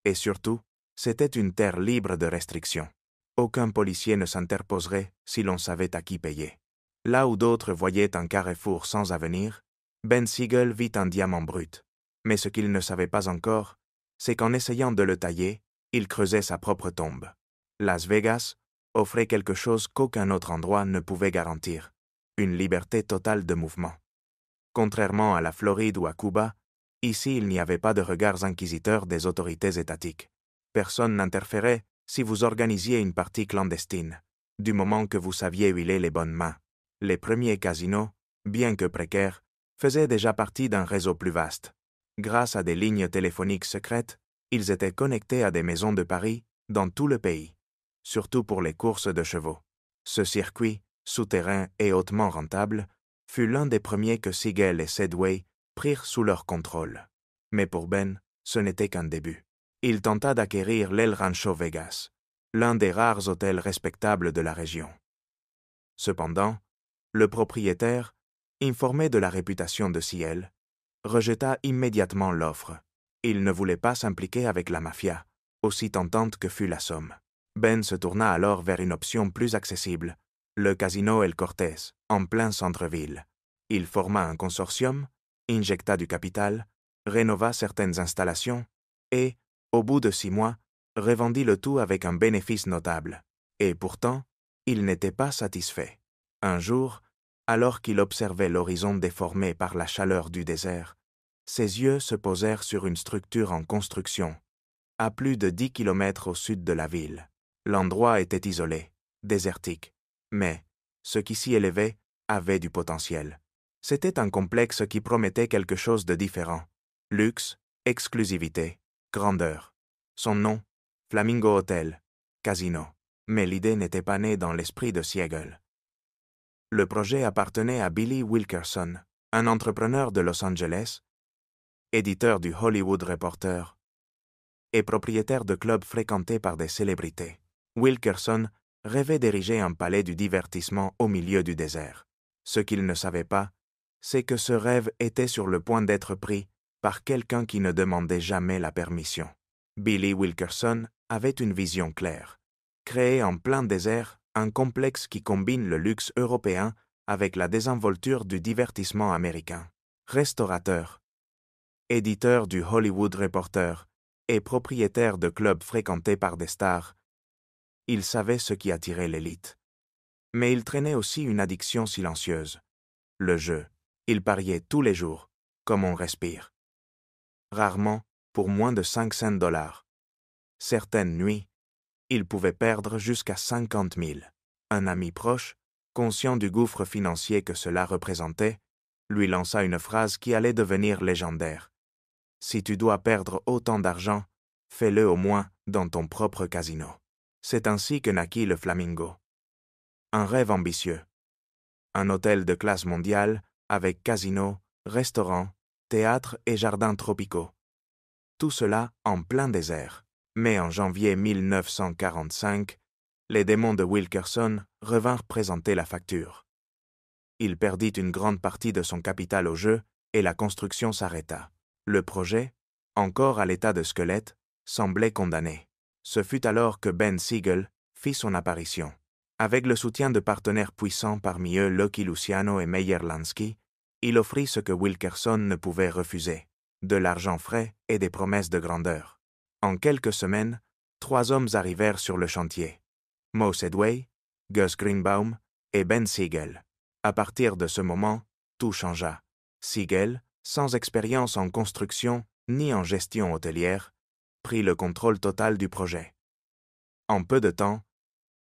Et surtout, c'était une terre libre de restrictions. Aucun policier ne s'interposerait si l'on savait à qui payer. Là où d'autres voyaient un carrefour sans avenir, Ben Siegel vit un diamant brut. Mais ce qu'il ne savait pas encore, c'est qu'en essayant de le tailler, il creusait sa propre tombe. Las Vegas offrait quelque chose qu'aucun autre endroit ne pouvait garantir, une liberté totale de mouvement. Contrairement à la Floride ou à Cuba, ici il n'y avait pas de regards inquisiteurs des autorités étatiques. Personne n'interférait si vous organisiez une partie clandestine, du moment que vous saviez huiler les bonnes mains. Les premiers casinos, bien que précaires, faisaient déjà partie d'un réseau plus vaste. Grâce à des lignes téléphoniques secrètes, ils étaient connectés à des maisons de paris dans tout le pays, surtout pour les courses de chevaux. Ce circuit, souterrain et hautement rentable, fut l'un des premiers que Siegel et Sedway prirent sous leur contrôle. Mais pour Ben, ce n'était qu'un début. Il tenta d'acquérir l'El Rancho Vegas, l'un des rares hôtels respectables de la région. Cependant, le propriétaire, informé de la réputation de Siegel, rejeta immédiatement l'offre. Il ne voulait pas s'impliquer avec la mafia, aussi tentante que fût la somme. Ben se tourna alors vers une option plus accessible, le casino El Cortez, en plein centre-ville. Il forma un consortium, injecta du capital, rénova certaines installations et, au bout de 6 mois, revendit le tout avec un bénéfice notable. Et pourtant, il n'était pas satisfait. Un jour, alors qu'il observait l'horizon déformé par la chaleur du désert, ses yeux se posèrent sur une structure en construction, à plus de 10 kilomètres au sud de la ville. L'endroit était isolé, désertique, mais ce qui s'y élevait avait du potentiel. C'était un complexe qui promettait quelque chose de différent. Luxe, exclusivité, grandeur. Son nom, Flamingo Hotel, Casino. Mais l'idée n'était pas née dans l'esprit de Siegel. Le projet appartenait à Billy Wilkerson, un entrepreneur de Los Angeles, éditeur du Hollywood Reporter et propriétaire de clubs fréquentés par des célébrités. Wilkerson rêvait d'ériger un palais du divertissement au milieu du désert. Ce qu'il ne savait pas, c'est que ce rêve était sur le point d'être pris par quelqu'un qui ne demandait jamais la permission. Billy Wilkerson avait une vision claire. Créer en plein désert un complexe qui combine le luxe européen avec la désinvolture du divertissement américain. Restaurateur, éditeur du Hollywood Reporter et propriétaire de clubs fréquentés par des stars, il savait ce qui attirait l'élite. Mais il traînait aussi une addiction silencieuse. Le jeu. Il pariait tous les jours, comme on respire. Rarement pour moins de 500 $. Certaines nuits, il pouvait perdre jusqu'à 50 000. Un ami proche, conscient du gouffre financier que cela représentait, lui lança une phrase qui allait devenir légendaire. « Si tu dois perdre autant d'argent, fais-le au moins dans ton propre casino. » C'est ainsi que naquit le Flamingo. Un rêve ambitieux. Un hôtel de classe mondiale avec casino, restaurant, théâtre et jardins tropicaux. Tout cela en plein désert. Mais en janvier 1945, les démons de Wilkerson revinrent présenter la facture. Il perdit une grande partie de son capital au jeu et la construction s'arrêta. Le projet, encore à l'état de squelette, semblait condamné. Ce fut alors que Ben Siegel fit son apparition. Avec le soutien de partenaires puissants parmi eux Lucky Luciano et Meyer Lansky, il offrit ce que Wilkerson ne pouvait refuser, de l'argent frais et des promesses de grandeur. En quelques semaines, 3 hommes arrivèrent sur le chantier. Moe Sedway, Gus Greenbaum et Ben Siegel. À partir de ce moment, tout changea. Siegel, sans expérience en construction ni en gestion hôtelière, prit le contrôle total du projet. En peu de temps,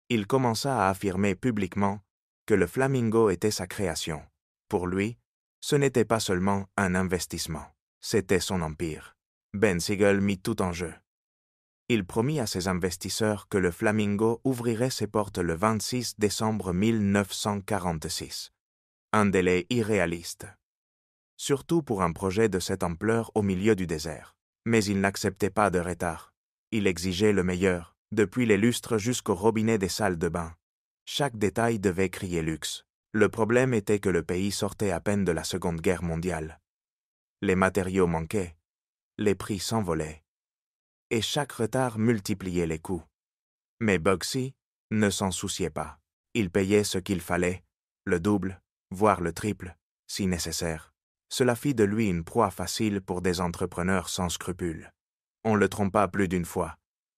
il commença à affirmer publiquement que le Flamingo était sa création. Pour lui, ce n'était pas seulement un investissement, c'était son empire. Ben Siegel mit tout en jeu. Il promit à ses investisseurs que le Flamingo ouvrirait ses portes le 26 décembre 1946. Un délai irréaliste. Surtout pour un projet de cette ampleur au milieu du désert. Mais il n'acceptait pas de retard. Il exigeait le meilleur, depuis les lustres jusqu'au robinet des salles de bain. Chaque détail devait crier luxe. Le problème était que le pays sortait à peine de la Seconde Guerre mondiale. Les matériaux manquaient, les prix s'envolaient, et chaque retard multipliait les coûts. Mais Bugsy ne s'en souciait pas. Il payait ce qu'il fallait, le double, voire le triple, si nécessaire. Cela fit de lui une proie facile pour des entrepreneurs sans scrupules. On le trompa plus d'une fois.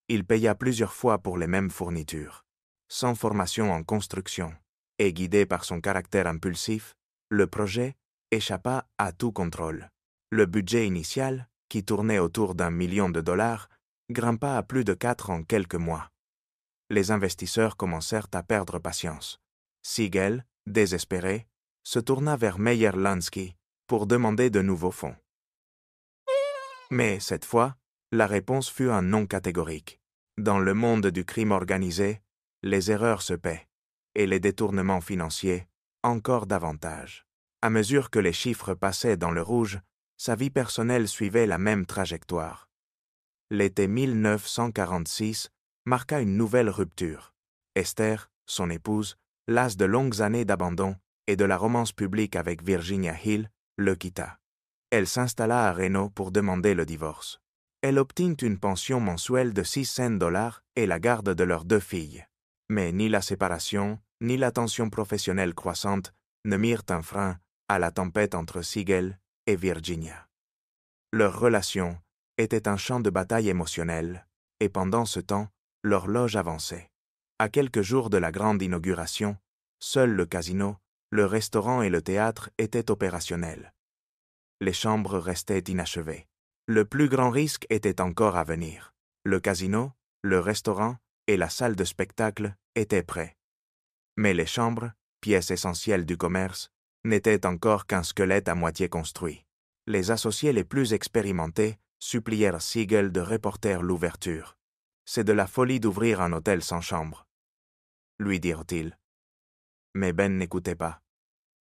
Il paya plusieurs fois pour les mêmes fournitures. Sans formation en construction et guidé par son caractère impulsif, le projet échappa à tout contrôle. Le budget initial, qui tournait autour d'1 million de $, grimpa à plus de 4 en quelques mois. Les investisseurs commencèrent à perdre patience. Siegel, désespéré, se tourna vers Meyer Lansky pour demander de nouveaux fonds. Mais cette fois, la réponse fut un non catégorique. Dans le monde du crime organisé, les erreurs se paient, et les détournements financiers encore davantage. À mesure que les chiffres passaient dans le rouge, sa vie personnelle suivait la même trajectoire. L'été 1946 marqua une nouvelle rupture. Esther, son épouse, lasse de longues années d'abandon et de la romance publique avec Virginia Hill, le quitta. Elle s'installa à Reno pour demander le divorce. Elle obtint une pension mensuelle de 600 $ et la garde de leurs 2 filles. Mais ni la séparation, ni la tension professionnelle croissante ne mirent un frein à la tempête entre Siegel et Virginia. Leur relation était un champ de bataille émotionnel, et pendant ce temps, l'horloge avançait. À quelques jours de la grande inauguration, Seuls le casino, le restaurant et le théâtre étaient opérationnels. Les chambres restaient inachevées. Le plus grand risque était encore à venir. Le casino, le restaurant et la salle de spectacle étaient prêts. Mais les chambres, pièces essentielles du commerce, n'étaient encore qu'un squelette à moitié construit. Les associés les plus expérimentés supplièrent Siegel de reporter l'ouverture. « C'est de la folie d'ouvrir un hôtel sans chambre, » lui dirent-ils. Mais Ben n'écoutait pas.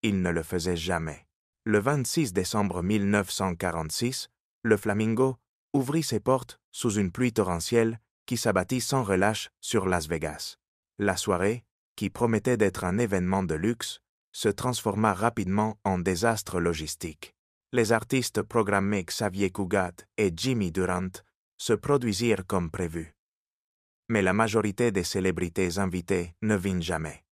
Il ne le faisait jamais. Le 26 décembre 1946, le Flamingo ouvrit ses portes sous une pluie torrentielle qui s'abattit sans relâche sur Las Vegas. La soirée, qui promettait d'être un événement de luxe, se transforma rapidement en désastre logistique. Les artistes programmés Xavier Cugat et Jimmy Durant se produisirent comme prévu. Mais la majorité des célébrités invitées ne vinrent jamais.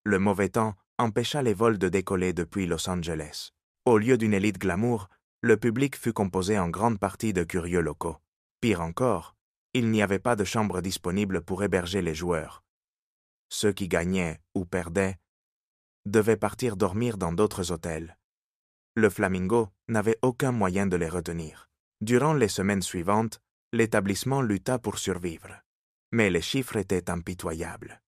Le mauvais temps empêcha les vols de décoller depuis Los Angeles. Au lieu d'une élite glamour, le public fut composé en grande partie de curieux locaux. Pire encore, il n'y avait pas de chambre disponible pour héberger les joueurs. Ceux qui gagnaient ou perdaient devaient partir dormir dans d'autres hôtels. Le Flamingo n'avait aucun moyen de les retenir. Durant les semaines suivantes, l'établissement lutta pour survivre. Mais les chiffres étaient impitoyables.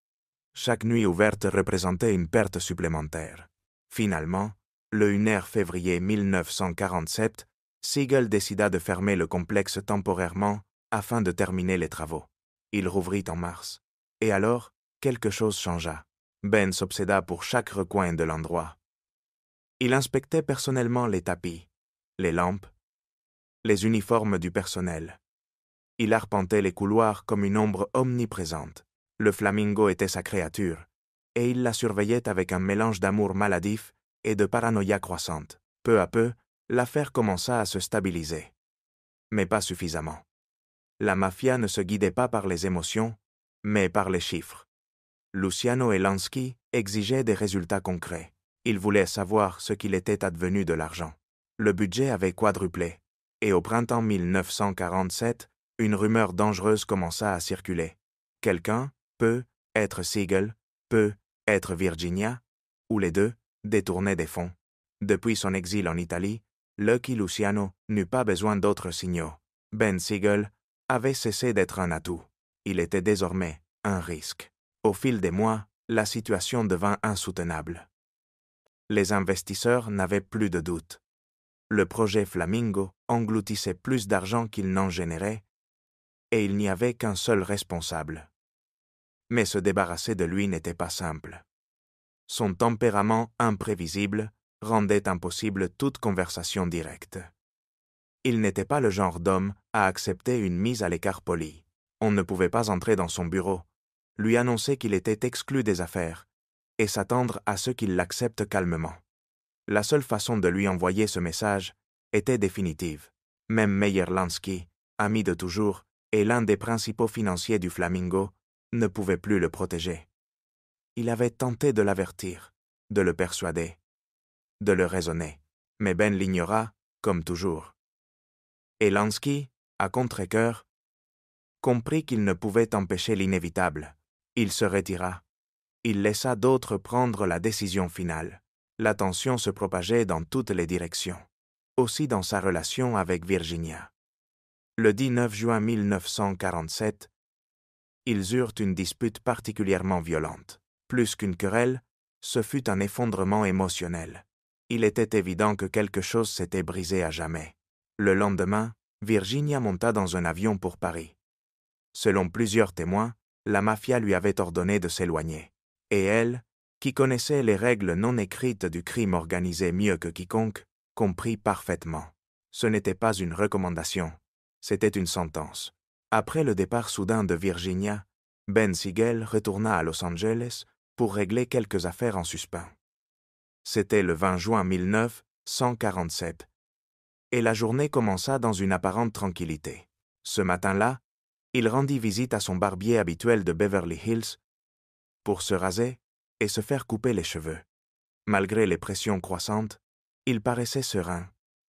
Chaque nuit ouverte représentait une perte supplémentaire. Finalement, le 1er février 1947, Siegel décida de fermer le complexe temporairement afin de terminer les travaux. Il rouvrit en mars. Et alors, quelque chose changea. Ben s'obséda pour chaque recoin de l'endroit. Il inspectait personnellement les tapis, les lampes, les uniformes du personnel. Il arpentait les couloirs comme une ombre omniprésente. Le Flamingo était sa créature, et il la surveillait avec un mélange d'amour maladif et de paranoïa croissante. Peu à peu, l'affaire commença à se stabiliser. Mais pas suffisamment. La mafia ne se guidait pas par les émotions, mais par les chiffres. Luciano et Lansky exigeaient des résultats concrets. Ils voulaient savoir ce qu'il était advenu de l'argent. Le budget avait quadruplé, et au printemps 1947, une rumeur dangereuse commença à circuler. Quelqu'un, peut être Siegel, peut être Virginia, ou les deux, détournait des fonds. Depuis son exil en Italie, Lucky Luciano n'eut pas besoin d'autres signaux. Ben Siegel avait cessé d'être un atout. Il était désormais un risque. Au fil des mois, la situation devint insoutenable. Les investisseurs n'avaient plus de doute. Le projet Flamingo engloutissait plus d'argent qu'il n'en générait, et il n'y avait qu'un seul responsable. Mais se débarrasser de lui n'était pas simple. Son tempérament imprévisible rendait impossible toute conversation directe. Il n'était pas le genre d'homme à accepter une mise à l'écart polie. On ne pouvait pas entrer dans son bureau, lui annoncer qu'il était exclu des affaires, et s'attendre à ce qu'il l'accepte calmement. La seule façon de lui envoyer ce message était définitive. Même Meyer Lansky, ami de toujours et l'un des principaux financiers du Flamingo, ne pouvait plus le protéger. Il avait tenté de l'avertir, de le persuader, de le raisonner, mais Ben l'ignora, comme toujours. Et Lansky, à contre-cœur, comprit qu'il ne pouvait empêcher l'inévitable. Il se retira. Il laissa d'autres prendre la décision finale. La tension se propageait dans toutes les directions, aussi dans sa relation avec Virginia. Le 19 juin 1947, ils eurent une dispute particulièrement violente. Plus qu'une querelle, ce fut un effondrement émotionnel. Il était évident que quelque chose s'était brisé à jamais. Le lendemain, Virginia monta dans un avion pour Paris. Selon plusieurs témoins, la mafia lui avait ordonné de s'éloigner. Et elle, qui connaissait les règles non écrites du crime organisé mieux que quiconque, comprit parfaitement. Ce n'était pas une recommandation, c'était une sentence. Après le départ soudain de Virginia, Ben Siegel retourna à Los Angeles pour régler quelques affaires en suspens. C'était le 20 juin 1947, et la journée commença dans une apparente tranquillité. Ce matin-là, il rendit visite à son barbier habituel de Beverly Hills pour se raser et se faire couper les cheveux. Malgré les pressions croissantes, il paraissait serein,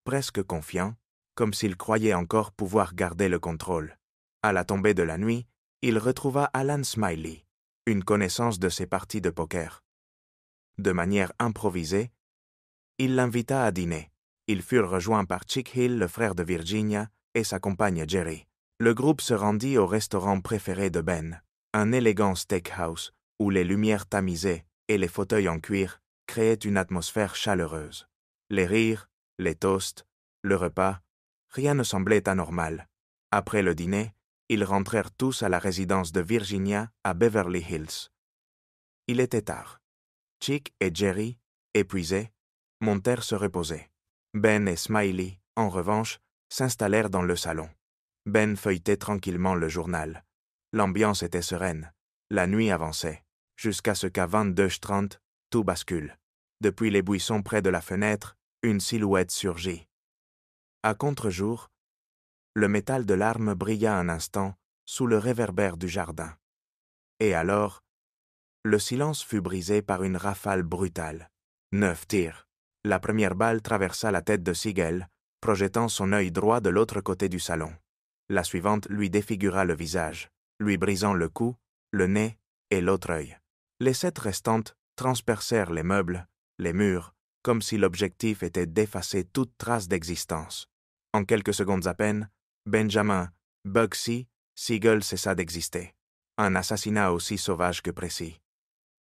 presque confiant, comme s'il croyait encore pouvoir garder le contrôle. À la tombée de la nuit, il retrouva Alan Smiley, une connaissance de ses parties de poker. De manière improvisée, il l'invita à dîner. Ils furent rejoints par Chick Hill, le frère de Virginia, et sa compagne Jerry. Le groupe se rendit au restaurant préféré de Ben, un élégant steakhouse où les lumières tamisées et les fauteuils en cuir créaient une atmosphère chaleureuse. Les rires, les toasts, le repas, rien ne semblait anormal. Après le dîner, ils rentrèrent tous à la résidence de Virginia à Beverly Hills. Il était tard. Chick et Jerry, épuisés, montèrent se reposer. Ben et Smiley, en revanche, s'installèrent dans le salon. Ben feuilletait tranquillement le journal. L'ambiance était sereine. La nuit avançait, jusqu'à ce qu'à 22h30, tout bascule. Depuis les buissons près de la fenêtre, une silhouette surgit. À contre-jour, le métal de l'arme brilla un instant sous le réverbère du jardin. Et alors, le silence fut brisé par une rafale brutale. 9 tirs. La première balle traversa la tête de Siegel, projetant son œil droit de l'autre côté du salon. La suivante lui défigura le visage, lui brisant le cou, le nez et l'autre œil. Les 7 restantes transpercèrent les meubles, les murs, comme si l'objectif était d'effacer toute trace d'existence. En quelques secondes à peine, Benjamin Bugsy Siegel cessa d'exister. Un assassinat aussi sauvage que précis.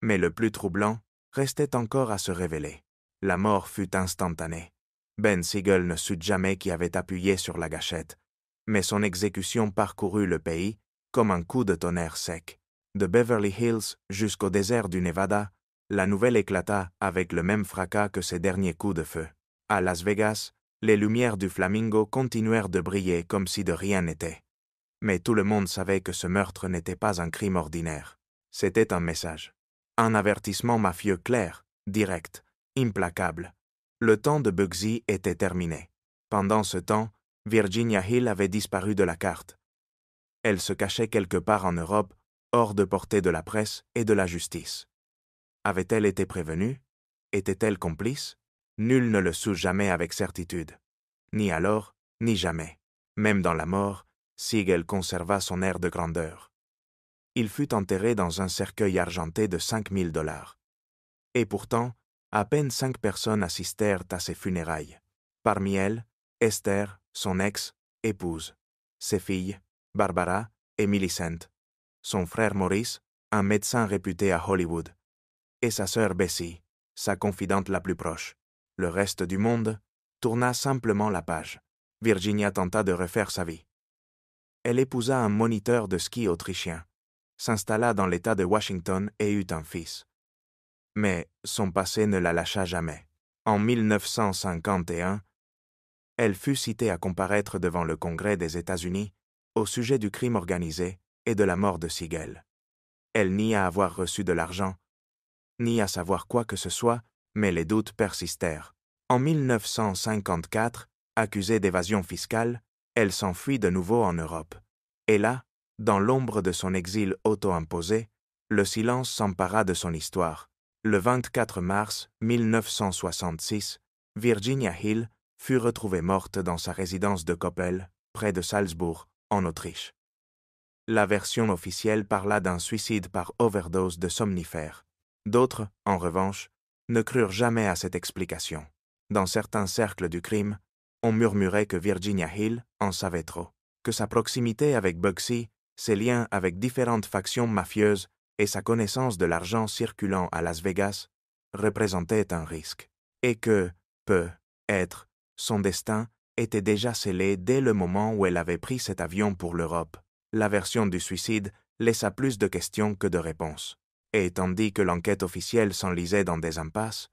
Mais le plus troublant restait encore à se révéler. La mort fut instantanée. Ben Siegel ne sut jamais qui avait appuyé sur la gâchette, mais son exécution parcourut le pays comme un coup de tonnerre sec. De Beverly Hills jusqu'au désert du Nevada, la nouvelle éclata avec le même fracas que ses derniers coups de feu. À Las Vegas, les lumières du Flamingo continuèrent de briller comme si de rien n'était. Mais tout le monde savait que ce meurtre n'était pas un crime ordinaire. C'était un message. Un avertissement mafieux clair, direct, implacable. Le temps de Bugsy était terminé. Pendant ce temps, Virginia Hill avait disparu de la carte. Elle se cachait quelque part en Europe, hors de portée de la presse et de la justice. Avait-elle été prévenue? Était-elle complice? Nul ne le sut jamais avec certitude. Ni alors, ni jamais. Même dans la mort, Siegel conserva son air de grandeur. Il fut enterré dans un cercueil argenté de $5,000. Et pourtant, à peine 5 personnes assistèrent à ses funérailles. Parmi elles, Esther, son ex-épouse, ses filles, Barbara et Millicent, son frère Maurice, un médecin réputé à Hollywood, et sa sœur Bessie, sa confidente la plus proche. Le reste du monde tourna simplement la page. Virginia tenta de refaire sa vie. Elle épousa un moniteur de ski autrichien, s'installa dans l'État de Washington et eut un fils. Mais son passé ne la lâcha jamais. En 1951, elle fut citée à comparaître devant le Congrès des États-Unis au sujet du crime organisé et de la mort de Siegel. Elle nia avoir reçu de l'argent, ni à savoir quoi que ce soit, mais les doutes persistèrent. En 1954, accusée d'évasion fiscale, elle s'enfuit de nouveau en Europe. Et là, dans l'ombre de son exil auto-imposé, le silence s'empara de son histoire. Le 24 mars 1966, Virginia Hill fut retrouvée morte dans sa résidence de Koppel, près de Salzbourg, en Autriche. La version officielle parla d'un suicide par overdose de somnifères. D'autres, en revanche, ne crurent jamais à cette explication. Dans certains cercles du crime, on murmurait que Virginia Hill en savait trop, que sa proximité avec Bugsy, ses liens avec différentes factions mafieuses et sa connaissance de l'argent circulant à Las Vegas représentaient un risque, et que, peut-être, son destin était déjà scellé dès le moment où elle avait pris cet avion pour l'Europe. La version du suicide laissa plus de questions que de réponses. Et tandis que l'enquête officielle s'enlisait dans des impasses,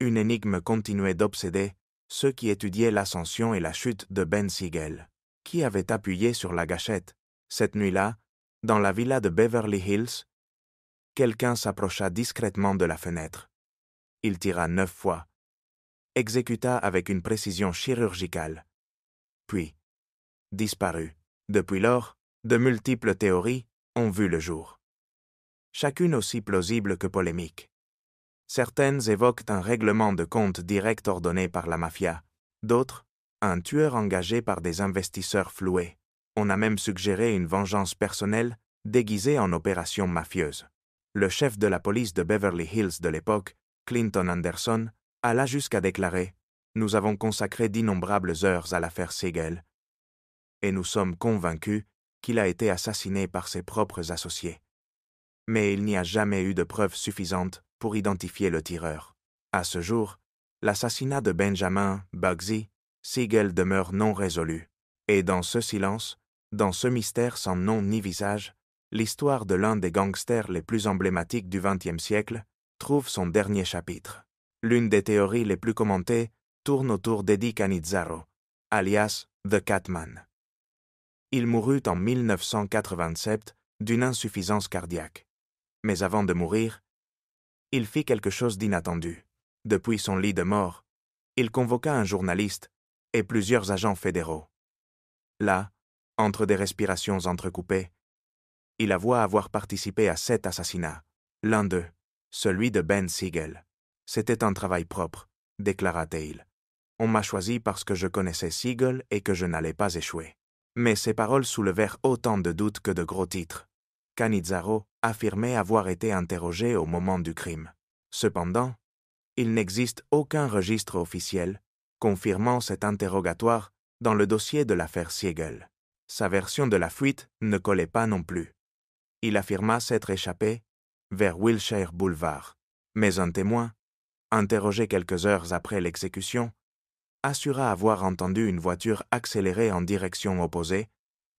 une énigme continuait d'obséder ceux qui étudiaient l'ascension et la chute de Ben Siegel. Qui avait appuyé sur la gâchette? Cette nuit-là, dans la villa de Beverly Hills, quelqu'un s'approcha discrètement de la fenêtre. Il tira 9 fois, exécuta avec une précision chirurgicale, puis disparut. Depuis lors, de multiples théories ont vu le jour. Chacune aussi plausible que polémique. Certaines évoquent un règlement de compte direct ordonné par la mafia, d'autres, un tueur engagé par des investisseurs floués. On a même suggéré une vengeance personnelle déguisée en opération mafieuse. Le chef de la police de Beverly Hills de l'époque, Clinton Anderson, alla jusqu'à déclarer « Nous avons consacré d'innombrables heures à l'affaire Siegel, et nous sommes convaincus qu'il a été assassiné par ses propres associés. Mais il n'y a jamais eu de preuves suffisantes pour identifier le tireur. À ce jour, l'assassinat de Benjamin Bugsy Siegel demeure non résolu. Et dans ce silence, dans ce mystère sans nom ni visage, l'histoire de l'un des gangsters les plus emblématiques du XXe siècle trouve son dernier chapitre. L'une des théories les plus commentées tourne autour d'Eddie Canizzaro, alias The Catman. Il mourut en 1987 d'une insuffisance cardiaque. Mais avant de mourir, il fit quelque chose d'inattendu. Depuis son lit de mort, il convoqua un journaliste et plusieurs agents fédéraux. Là, entre des respirations entrecoupées, il avoua avoir participé à 7 assassinats. L'un d'eux, celui de Ben Siegel. C'était un travail propre, déclara-t-il. On m'a choisi parce que je connaissais Siegel et que je n'allais pas échouer. Mais ces paroles soulevèrent autant de doutes que de gros titres. Canizzaro affirmait avoir été interrogé au moment du crime. Cependant, il n'existe aucun registre officiel confirmant cet interrogatoire dans le dossier de l'affaire Siegel. Sa version de la fuite ne collait pas non plus. Il affirma s'être échappé vers Wilshire Boulevard. Mais un témoin, interrogé quelques heures après l'exécution, assura avoir entendu une voiture accélérer en direction opposée,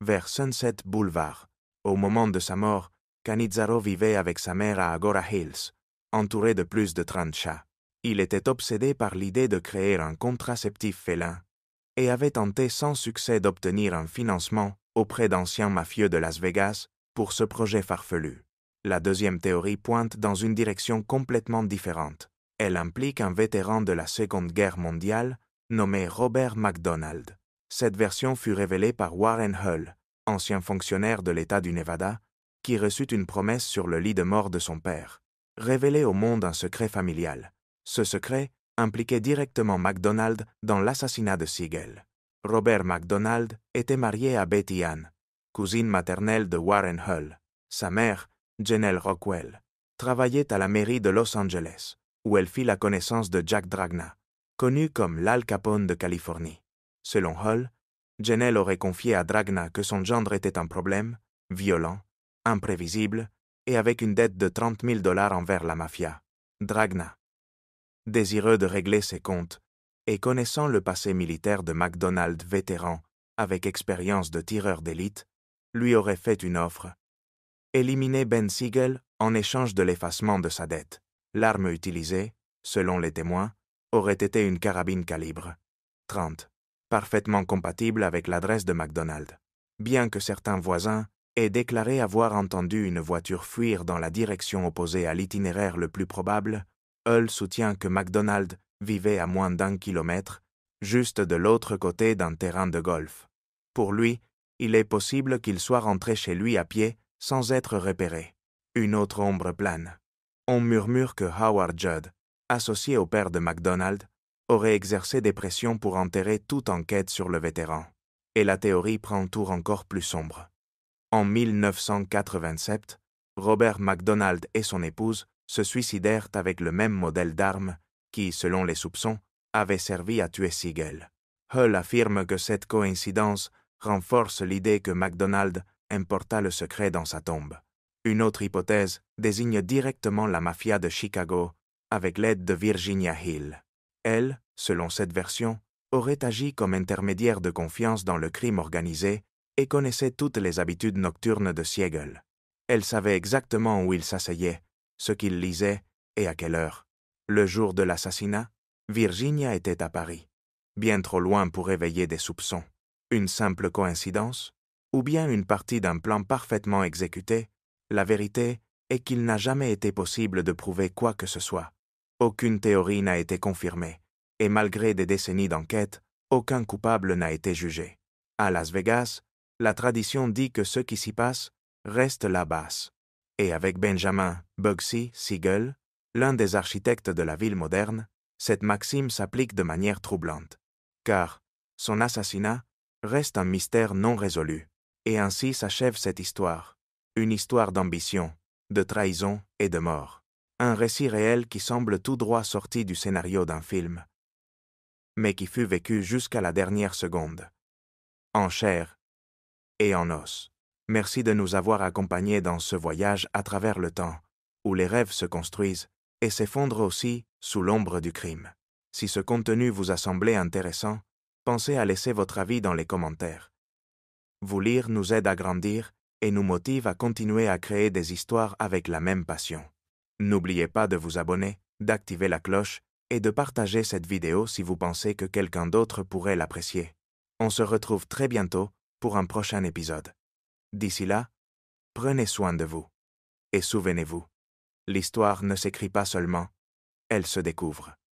vers Sunset Boulevard. Au moment de sa mort, Canizzaro vivait avec sa mère à Agora Hills, entouré de plus de 30 chats. Il était obsédé par l'idée de créer un contraceptif félin et avait tenté sans succès d'obtenir un financement auprès d'anciens mafieux de Las Vegas pour ce projet farfelu. La deuxième théorie pointe dans une direction complètement différente. Elle implique un vétéran de la Seconde Guerre mondiale nommé Robert McDonald. Cette version fut révélée par Warren Hull, ancien fonctionnaire de l'État du Nevada, qui reçut une promesse sur le lit de mort de son père. Révéler au monde un secret familial. Ce secret impliquait directement McDonald dans l'assassinat de Siegel. Robert McDonald était marié à Betty Ann, cousine maternelle de Warren Hull. Sa mère, Janelle Rockwell, travaillait à la mairie de Los Angeles, où elle fit la connaissance de Jack Dragna, connu comme l'Al Capone de Californie. Selon Hull, Janelle aurait confié à Dragna que son gendre était un problème, violent, imprévisible et avec une dette de $30,000 envers la mafia. Dragna, désireux de régler ses comptes et connaissant le passé militaire de McDonald vétéran avec expérience de tireur d'élite, lui aurait fait une offre. Éliminer Ben Siegel en échange de l'effacement de sa dette. L'arme utilisée, selon les témoins, aurait été une carabine calibre 30, parfaitement compatible avec l'adresse de McDonald. Bien que certains voisins aient déclaré avoir entendu une voiture fuir dans la direction opposée à l'itinéraire le plus probable, Hull soutient que McDonald vivait à moins d'1 kilomètre, juste de l'autre côté d'un terrain de golf. Pour lui, il est possible qu'il soit rentré chez lui à pied sans être repéré. Une autre ombre plane. On murmure que Howard Judd, associé au père de McDonald, aurait exercé des pressions pour enterrer toute enquête sur le vétéran. Et la théorie prend un tour encore plus sombre. En 1987, Robert McDonald et son épouse se suicidèrent avec le même modèle d'arme qui, selon les soupçons, avait servi à tuer Siegel. Hull affirme que cette coïncidence renforce l'idée que McDonald importa le secret dans sa tombe. Une autre hypothèse désigne directement la mafia de Chicago avec l'aide de Virginia Hill. Elle, selon cette version, aurait agi comme intermédiaire de confiance dans le crime organisé et connaissait toutes les habitudes nocturnes de Siegel. Elle savait exactement où il s'asseyait, ce qu'il lisait et à quelle heure. Le jour de l'assassinat, Virginia était à Paris, bien trop loin pour éveiller des soupçons. Une simple coïncidence? Ou bien une partie d'un plan parfaitement exécuté? La vérité est qu'il n'a jamais été possible de prouver quoi que ce soit. Aucune théorie n'a été confirmée, et malgré des décennies d'enquête, aucun coupable n'a été jugé. À Las Vegas, la tradition dit que ce qui s'y passe reste la base. Et avec Benjamin Bugsy Siegel, l'un des architectes de la ville moderne, cette maxime s'applique de manière troublante. Car son assassinat reste un mystère non résolu, et ainsi s'achève cette histoire. Une histoire d'ambition, de trahison et de mort. Un récit réel qui semble tout droit sorti du scénario d'un film, mais qui fut vécu jusqu'à la dernière seconde, en chair et en os. Merci de nous avoir accompagnés dans ce voyage à travers le temps, où les rêves se construisent et s'effondrent aussi sous l'ombre du crime. Si ce contenu vous a semblé intéressant, pensez à laisser votre avis dans les commentaires. Vous lire nous aide à grandir et nous motive à continuer à créer des histoires avec la même passion. N'oubliez pas de vous abonner, d'activer la cloche et de partager cette vidéo si vous pensez que quelqu'un d'autre pourrait l'apprécier. On se retrouve très bientôt pour un prochain épisode. D'ici là, prenez soin de vous. Et souvenez-vous, l'histoire ne s'écrit pas seulement, elle se découvre.